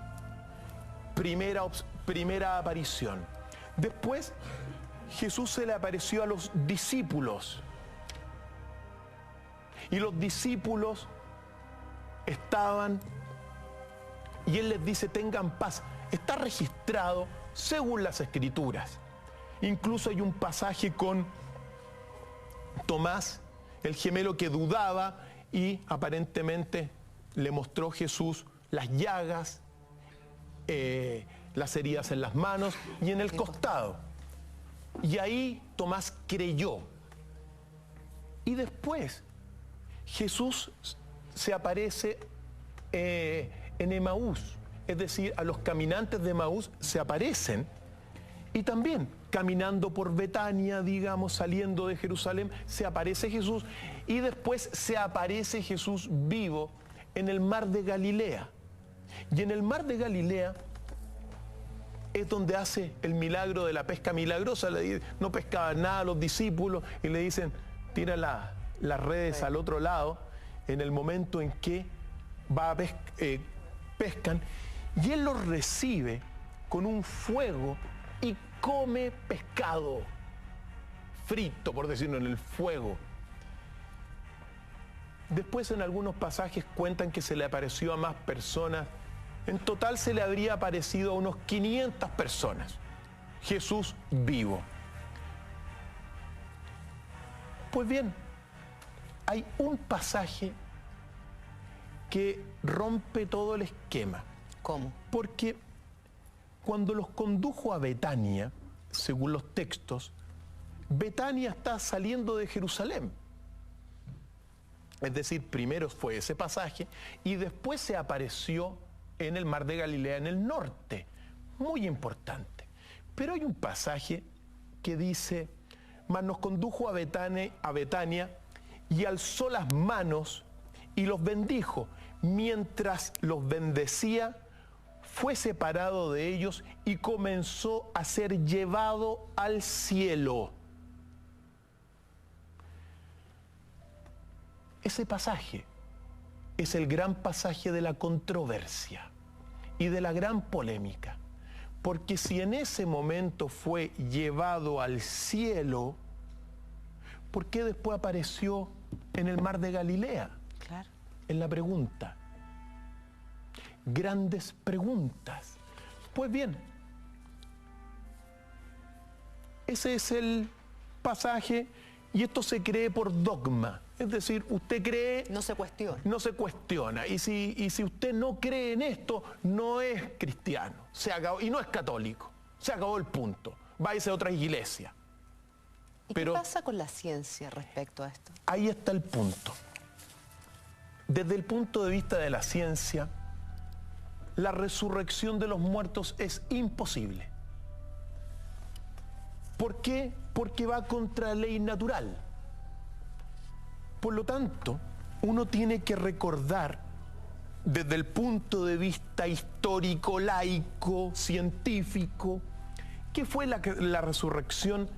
Primera aparición. Después, Jesús se le apareció a los discípulos. Y los discípulos estaban, y Él les dice: tengan paz. Está registrado según las Escrituras. Incluso hay un pasaje con Tomás, el gemelo que dudaba, y aparentemente le mostró Jesús las llagas, las heridas en las manos y en el costado. Y ahí Tomás creyó. Y después Jesús se aparece en Emaús, es decir, a los caminantes de Emaús se aparecen, y también caminando por Betania, digamos, saliendo de Jerusalén, se aparece Jesús, y después se aparece Jesús vivo en el mar de Galilea. Y en el mar de Galilea es donde hace el milagro de la pesca milagrosa. No pescaban nada los discípulos y le dicen: tira las redes al otro lado. en el momento en que pescan, y él los recibe con un fuego y come pescado frito, por decirlo, en el fuego. Después en algunos pasajes cuentan que se le apareció a más personas. En total se le habría aparecido a unos 500 personas. Jesús vivo. Pues bien, hay un pasaje que rompe todo el esquema. ¿Cómo? Porque cuando los condujo a Betania, según los textos, Betania está saliendo de Jerusalén. Es decir, primero fue ese pasaje y después se apareció en el mar de Galilea, en el norte. Muy importante. Pero hay un pasaje que dice: mas nos condujo a Betania y alzó las manos y los bendijo. Mientras los bendecía, fue separado de ellos y comenzó a ser llevado al cielo. Ese pasaje es el gran pasaje de la controversia y de la gran polémica, porque si en ese momento fue llevado al cielo, ¿por qué después apareció en el mar de Galilea? Claro. En la pregunta. Grandes preguntas. Pues bien, ese es el pasaje y esto se cree por dogma. Es decir, usted cree... No se cuestiona. No se cuestiona. Y si usted no cree en esto, no es cristiano. Se acabó, y no es católico. Se acabó el punto. Váyase a otra iglesia. ¿Y qué pasa con la ciencia respecto a esto? Ahí está el punto. Desde el punto de vista de la ciencia, la resurrección de los muertos es imposible. ¿Por qué? Porque va contra la ley natural. Por lo tanto, uno tiene que recordar desde el punto de vista histórico, laico, científico, qué fue la resurrección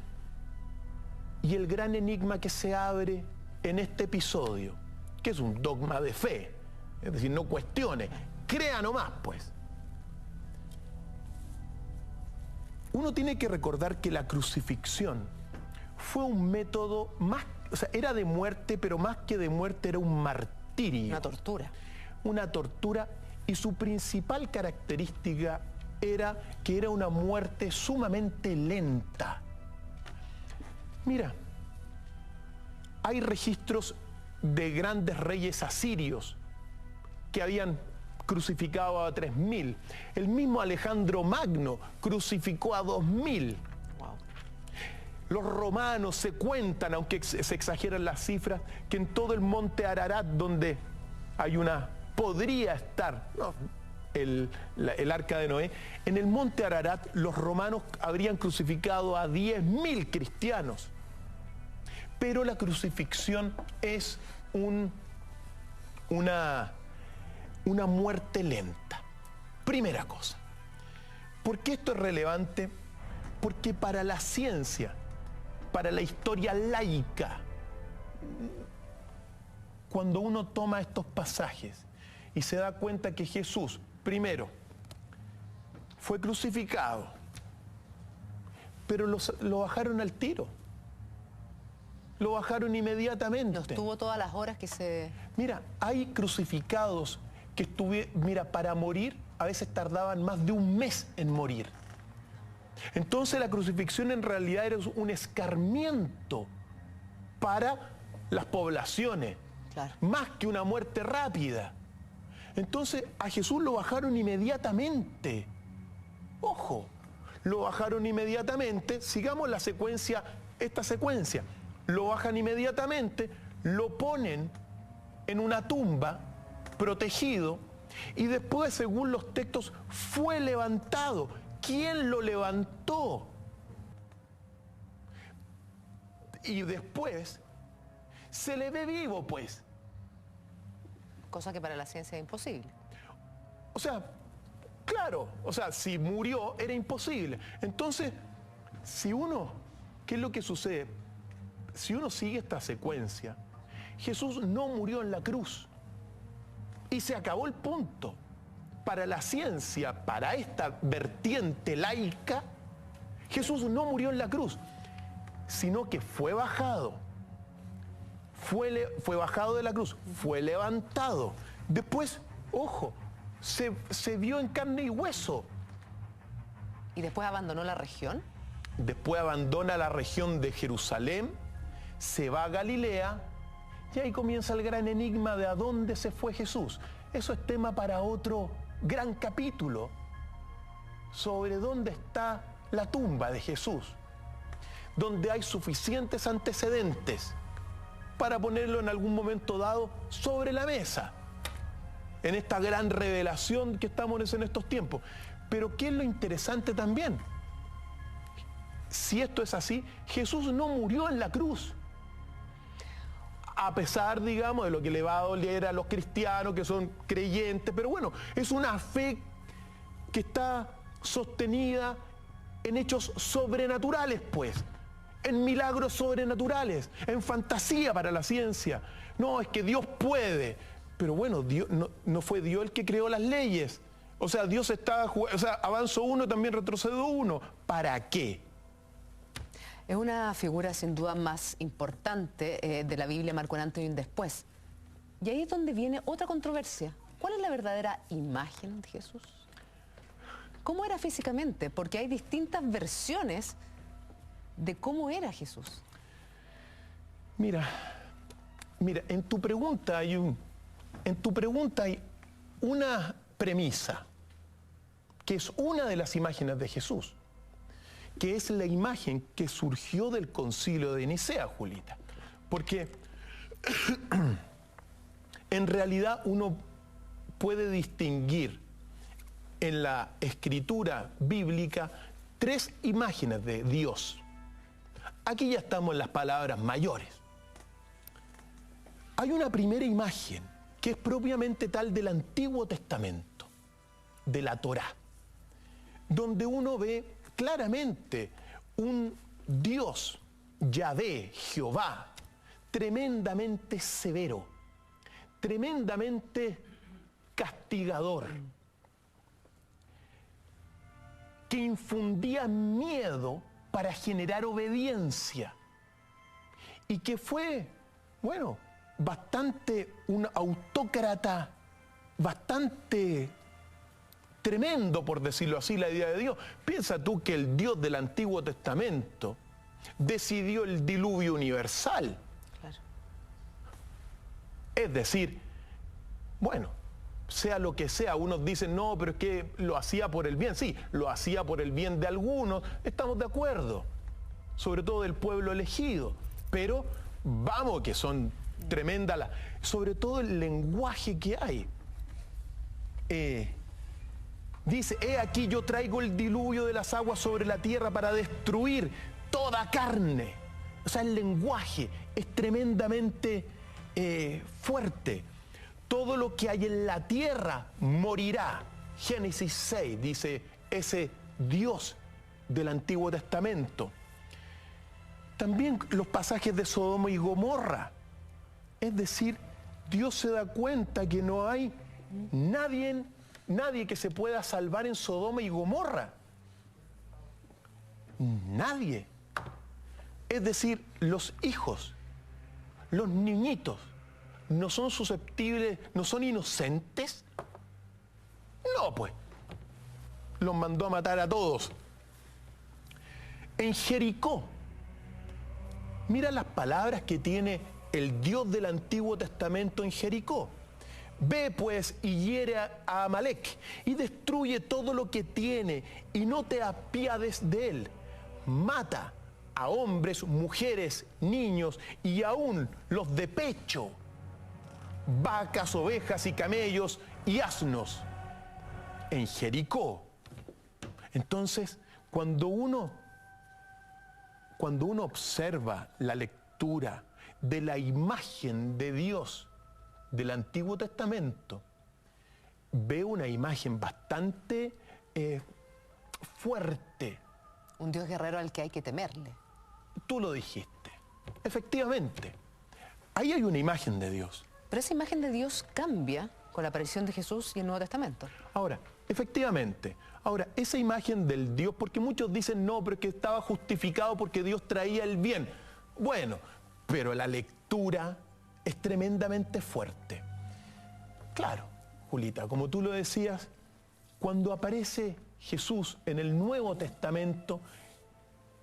y el gran enigma que se abre en este episodio, que es un dogma de fe. Es decir, no cuestione, crea nomás, pues. Uno tiene que recordar que la crucifixión fue un método más, o sea, era de muerte, pero más que de muerte era un martirio. Una tortura. Una tortura, y su principal característica era que era una muerte sumamente lenta. Mira, hay registros de grandes reyes asirios que habían crucificado a 3.000. El mismo Alejandro Magno crucificó a 2.000. Wow. Los romanos se cuentan, aunque se exageran las cifras, que en todo el monte Ararat, donde hay podría estar, ¿no?, el arca de Noé, en el monte Ararat los romanos habrían crucificado a 10.000 cristianos. Pero la crucifixión es una muerte lenta. Primera cosa. ¿Por qué esto es relevante? Porque para la ciencia, para la historia laica, cuando uno toma estos pasajes y se da cuenta que Jesús, primero, fue crucificado, pero lo bajaron al tiro. Lo bajaron inmediatamente. No estuvo todas las horas que se... Mira, hay crucificados que para morir a veces tardaban más de un mes en morir. Entonces la crucifixión en realidad era un escarmiento para las poblaciones, claro, más que una muerte rápida. Entonces a Jesús lo bajaron inmediatamente. Ojo, lo bajaron inmediatamente. Sigamos la secuencia, esta secuencia. Lo bajan inmediatamente, lo ponen en una tumba, protegido, y después, según los textos, fue levantado. ¿Quién lo levantó? Y después se le ve vivo, pues. Cosa que para la ciencia es imposible. O sea, claro, si murió era imposible. Entonces, ¿qué es lo que sucede? Si uno sigue esta secuencia, Jesús no murió en la cruz. Y se acabó el punto. Para la ciencia, para esta vertiente laica, Jesús no murió en la cruz, sino que fue bajado. Fue bajado de la cruz, fue levantado. Después, ojo, se vio en carne y hueso. ¿Y después abandonó la región? Después abandona la región de Jerusalén, se va a Galilea, y ahí comienza el gran enigma de a dónde se fue Jesús. Eso es tema para otro gran capítulo sobre dónde está la tumba de Jesús, donde hay suficientes antecedentes para ponerlo en algún momento dado sobre la mesa, en esta gran revelación que estamos en estos tiempos. Pero ¿qué es lo interesante también? Si esto es así, Jesús no murió en la cruz. A pesar, digamos, de lo que le va a doler a los cristianos que son creyentes, pero bueno, es una fe que está sostenida en hechos sobrenaturales, pues, en milagros sobrenaturales, en fantasía para la ciencia. No, es que Dios puede, pero bueno, Dios, no fue Dios el que creó las leyes. O sea, Dios está, avanzó uno, también retrocedió uno. ¿Para qué? Es una figura sin duda más importante de la Biblia, marcó un antes y un después. Y ahí es donde viene otra controversia. ¿Cuál es la verdadera imagen de Jesús? ¿Cómo era físicamente? Porque hay distintas versiones de cómo era Jesús. Mira, en tu pregunta hay una premisa, que es una de las imágenes de Jesús, que es la imagen que surgió del concilio de Nicea, Julita. Porque en realidad uno puede distinguir en la escritura bíblica tres imágenes de Dios. Aquí ya estamos en las palabras mayores. Hay una primera imagen que es propiamente tal del Antiguo Testamento, de la Torá, donde uno ve claramente un Dios, Yahvé, Jehová, tremendamente severo, tremendamente castigador, que infundía miedo para generar obediencia y que fue, bueno, bastante un autócrata, bastante tremendo, por decirlo así, la idea de Dios. Piensa tú que el Dios del Antiguo Testamento decidió el diluvio universal. Claro. Es decir, bueno, sea lo que sea, unos dicen, no, pero es que lo hacía por el bien. Sí, lo hacía por el bien de algunos, estamos de acuerdo, sobre todo del pueblo elegido, pero vamos, que son tremendas, sobre todo el lenguaje que hay. Dice, he aquí yo traigo el diluvio de las aguas sobre la tierra para destruir toda carne. O sea, el lenguaje es tremendamente fuerte. Todo lo que hay en la tierra morirá. Génesis 6 dice ese Dios del Antiguo Testamento. También los pasajes de Sodoma y Gomorra. Es decir, Dios se da cuenta que no hay nadie que se pueda salvar en Sodoma y Gomorra. Nadie. Es decir, los hijos, los niñitos, ¿no son susceptibles, no son inocentes? No, pues. Los mandó a matar a todos. En Jericó, mira las palabras que tiene el Dios del Antiguo Testamento en Jericó. Ve pues y hiere a Amalek y destruye todo lo que tiene y no te apiades de él. Mata a hombres, mujeres, niños y aún los de pecho, vacas, ovejas y camellos y asnos. En Jericó. Entonces, cuando uno observa la lectura de la imagen de Dios del Antiguo Testamento, ve una imagen bastante fuerte. Un Dios guerrero al que hay que temerle. Tú lo dijiste. Efectivamente, ahí hay una imagen de Dios. Pero esa imagen de Dios cambia con la aparición de Jesús y el Nuevo Testamento. Ahora, efectivamente, esa imagen del Dios, porque muchos dicen no, pero es que estaba justificado porque Dios traía el bien. Bueno, pero la lectura es tremendamente fuerte. Claro, Julita, como tú lo decías, cuando aparece Jesús en el Nuevo Testamento,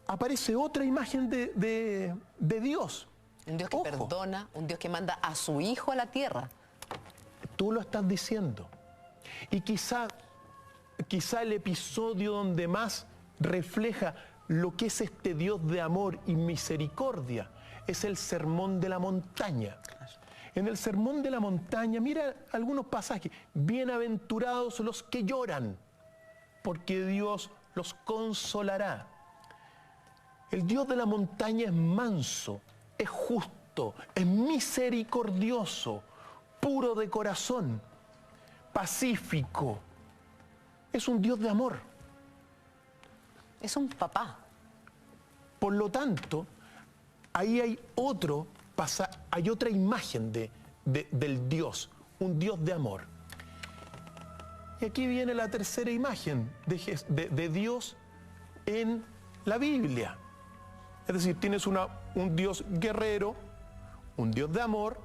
aparece otra imagen de Dios. Un Dios que perdona, un Dios que manda a su Hijo a la tierra. Tú lo estás diciendo. Y quizá el episodio donde más refleja lo que es este Dios de amor y misericordia es el Sermón de la Montaña. En el Sermón de la Montaña, mira algunos pasajes. Bienaventurados los que lloran, porque Dios los consolará. El Dios de la montaña es manso, es justo, es misericordioso, puro de corazón, pacífico. Es un Dios de amor. Es un papá. Por lo tanto, ahí hay otra imagen del Dios, un Dios de amor. Y aquí viene la tercera imagen de Dios en la Biblia. Es decir, tienes un Dios guerrero, un Dios de amor,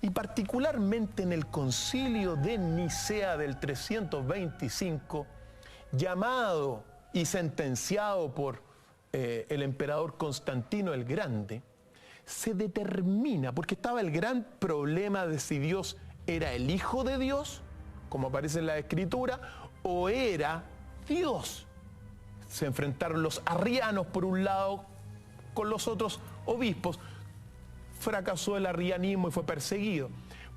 y particularmente en el Concilio de Nicea del 325, llamado y sentenciado por el emperador Constantino el Grande, se determina, porque estaba el gran problema de si Dios era el Hijo de Dios, como aparece en la Escritura, o era Dios. Se enfrentaron los arrianos por un lado con los otros obispos. Fracasó el arrianismo y fue perseguido.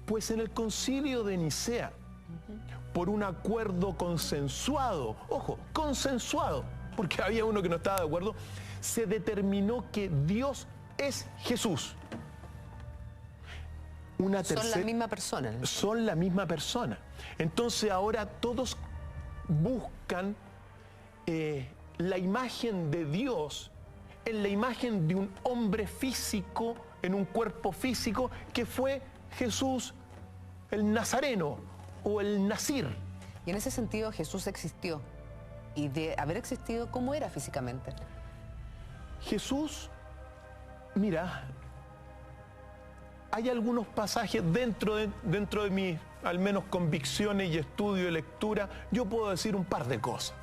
Pues en el Concilio de Nicea, por un acuerdo consensuado, ojo, consensuado, porque había uno que no estaba de acuerdo, se determinó que Dios es Jesús. Son la misma persona. Son la misma persona. Entonces ahora todos buscan la imagen de Dios en la imagen de un hombre físico, en un cuerpo físico, que fue Jesús el Nazareno o el Nazir. Y en ese sentido Jesús existió. Y de haber existido, ¿cómo era físicamente? Jesús, mira, hay algunos pasajes dentro de mis, al menos, convicciones y estudio y lectura, yo puedo decir un par de cosas.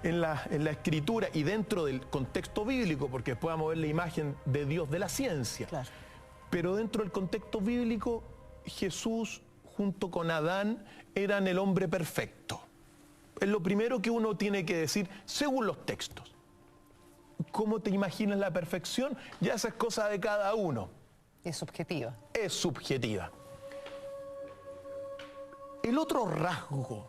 En la Escritura y dentro del contexto bíblico, porque después vamos a ver la imagen de Dios de la ciencia. Claro. Pero dentro del contexto bíblico, Jesús junto con Adán eran el hombre perfecto. Es lo primero que uno tiene que decir según los textos. ¿Cómo te imaginas la perfección? Ya esa es cosa de cada uno. Es subjetiva. Es subjetiva. El otro rasgo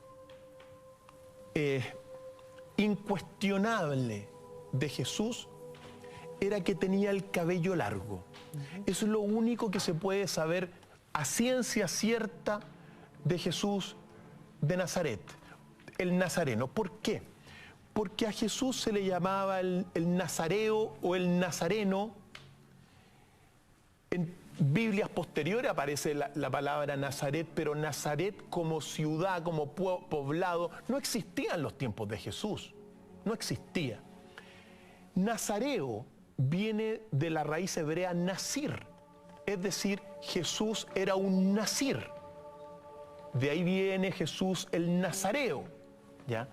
incuestionable de Jesús era que tenía el cabello largo. Eso es lo único que se puede saber a ciencia cierta de Jesús de Nazaret, el nazareno. ¿Por qué? Porque a Jesús se le llamaba el nazareo o el nazareno. En Biblias posteriores aparece la palabra Nazaret, pero Nazaret como ciudad, como poblado, no existía en los tiempos de Jesús. No existía. Nazareo viene de la raíz hebrea nazir, es decir, Jesús era un nazir. De ahí viene Jesús el nazareo, ¿ya?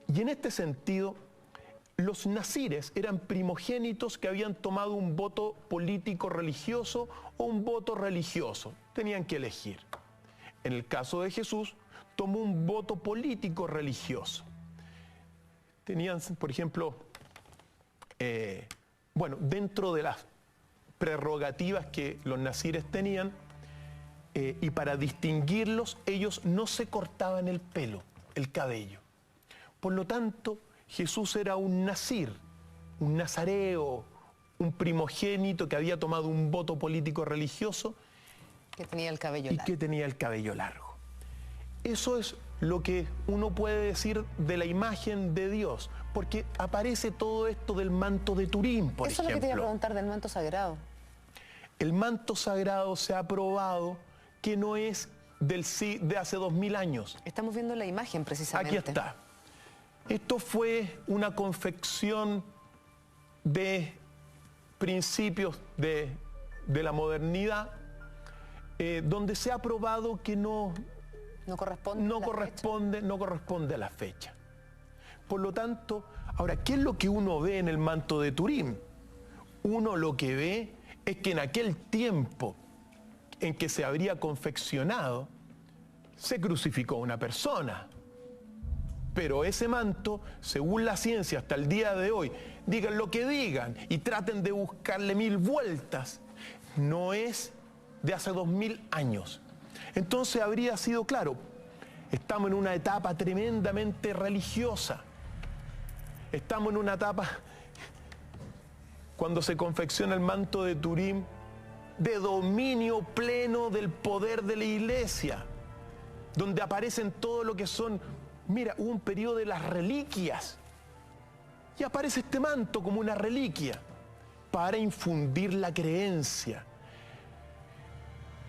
Y en este sentido, los nazires eran primogénitos que habían tomado un voto político religioso o un voto religioso. Tenían que elegir. En el caso de Jesús, tomó un voto político religioso. Tenían, por ejemplo, dentro de las prerrogativas que los nazires tenían, y para distinguirlos, ellos no se cortaban el pelo, el cabello. Por lo tanto, Jesús era un nazir, un nazareo, un primogénito que había tomado un voto político religioso. Que tenía el cabello largo. Y que tenía el cabello largo. Eso es lo que uno puede decir de la imagen de Dios, porque aparece todo esto del manto de Turín, por ejemplo. Eso es lo que te iba a preguntar del manto sagrado. el manto sagrado se ha probado que no es de hace 2000 años. Estamos viendo la imagen precisamente. Aquí está. Esto fue una confección de principios de la modernidad, donde se ha probado que no corresponde a la fecha. Por lo tanto, ahora, ¿qué es lo que uno ve en el manto de Turín? Uno lo que ve es que en aquel tiempo en que se habría confeccionado, se crucificó a una persona. Pero ese manto, según la ciencia hasta el día de hoy, digan lo que digan y traten de buscarle 1000 vueltas, no es de hace 2000 años. Entonces habría sido claro, estamos en una etapa tremendamente religiosa. Estamos en una etapa, cuando se confecciona el manto de Turín, de dominio pleno del poder de la iglesia, donde aparecen todo lo que son, mira, hubo un periodo de las reliquias, y aparece este manto como una reliquia, para infundir la creencia.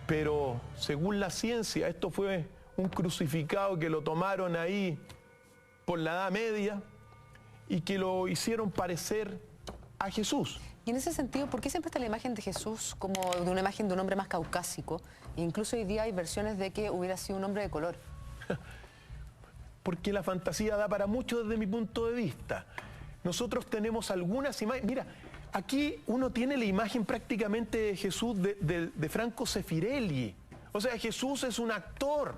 Pero según la ciencia, esto fue un crucificado que lo tomaron ahí por la Edad Media, y que lo hicieron parecer a Jesús. Y en ese sentido, ¿por qué siempre está la imagen de Jesús como de una imagen de un hombre más caucásico? E incluso hoy día hay versiones de que hubiera sido un hombre de color. Porque la fantasía da para mucho desde mi punto de vista. Nosotros tenemos algunas imágenes. Mira, aquí uno tiene la imagen prácticamente de Jesús de Franco Sefirelli. O sea, Jesús es un actor.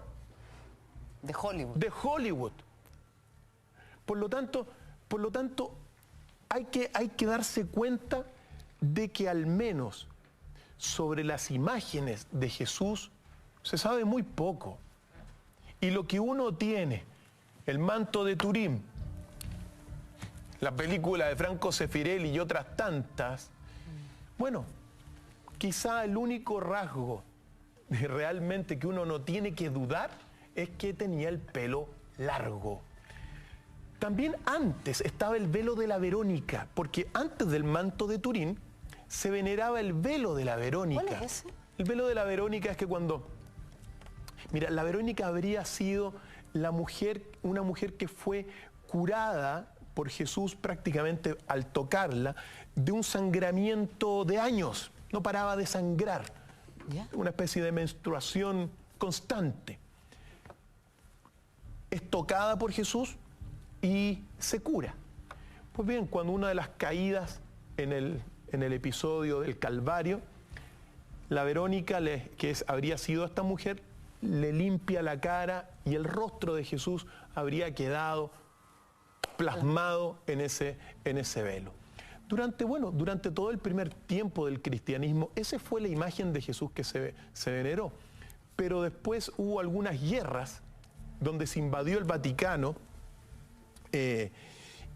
De Hollywood. De Hollywood. Por lo tanto, hay que darse cuenta de que al menos sobre las imágenes de Jesús se sabe muy poco. Y lo que uno tiene, el manto de Turín, la película de Franco Sefirelli y otras tantas, bueno, quizá el único rasgo realmente que uno no tiene que dudar es que tenía el pelo largo. También antes estaba el velo de la Verónica, porque antes del manto de Turín se veneraba el velo de la Verónica. ¿Cuál es ese? El velo de la Verónica es que cuando... Mira, la Verónica habría sido una mujer que fue curada por Jesús prácticamente al tocarla de un sangramiento de años. No paraba de sangrar. ¿Ya? Una especie de menstruación constante. Es tocada por Jesús y se cura. Pues bien, cuando una de las caídas en el episodio del Calvario, la Verónica, habría sido esta mujer, le limpia la cara y el rostro de Jesús habría quedado plasmado en ese velo. Durante todo el primer tiempo del cristianismo, esa fue la imagen de Jesús que se veneró. Pero después hubo algunas guerras donde se invadió el Vaticano,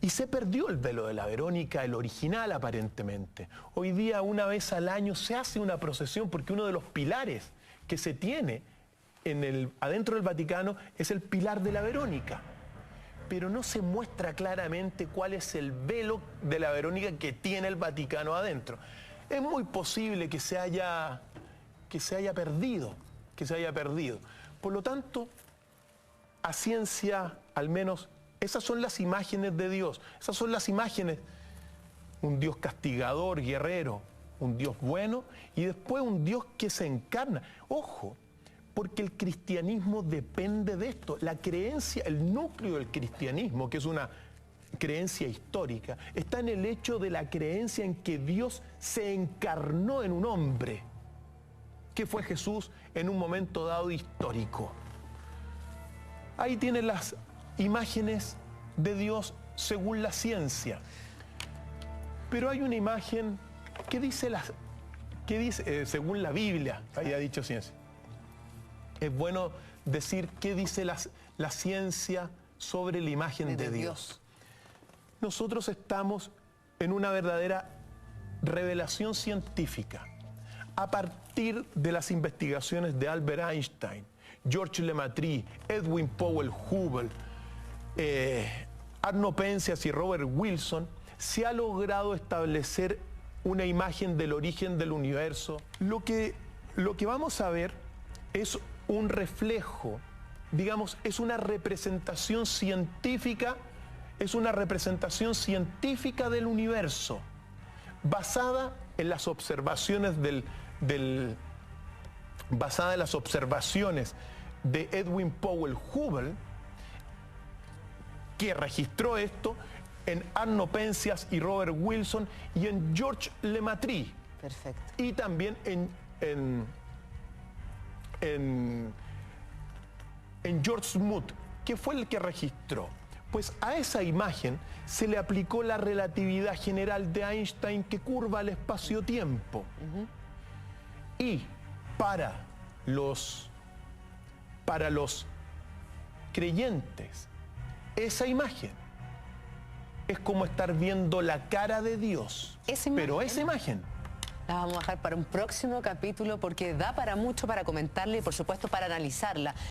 y se perdió el velo de la Verónica, el original aparentemente. Hoy día, una vez al año, se hace una procesión porque uno de los pilares que se tiene adentro del Vaticano es el pilar de la Verónica. Pero no se muestra claramente cuál es el velo de la Verónica que tiene el Vaticano adentro. Es muy posible que se haya perdido. Por lo tanto, a ciencia, al menos, esas son las imágenes de Dios. Esas son las imágenes. Un Dios castigador, guerrero, un Dios bueno, y después un Dios que se encarna. Ojo, porque el cristianismo depende de esto. La creencia, el núcleo del cristianismo, que es una creencia histórica, está en el hecho de la creencia en que Dios se encarnó en un hombre, que fue Jesús en un momento dado histórico. Ahí tienen las imágenes de Dios según la ciencia. Pero hay una imagen que dice según la Biblia, había dicho ciencia. Es bueno decir qué dice la ciencia sobre la imagen de Dios. Nosotros estamos en una verdadera revelación científica a partir de las investigaciones de Albert Einstein, Georges Lemaître, Edwin Powell Hubble, Arno Penzias y Robert Wilson. Se ha logrado establecer una imagen del origen del universo. Lo que vamos a ver es un reflejo, digamos, es una representación científica del universo, basada en las observaciones de Edwin Powell Hubble, que registró esto, en Arno Penzias y Robert Wilson y en Georges Lemaître. Perfecto. Y también en George Smoot, que fue el que registró. Pues a esa imagen se le aplicó la relatividad general de Einstein que curva el espacio-tiempo. Y para los creyentes, esa imagen es como estar viendo la cara de Dios. Pero esa imagen la vamos a dejar para un próximo capítulo porque da para mucho para comentarla y por supuesto para analizarla.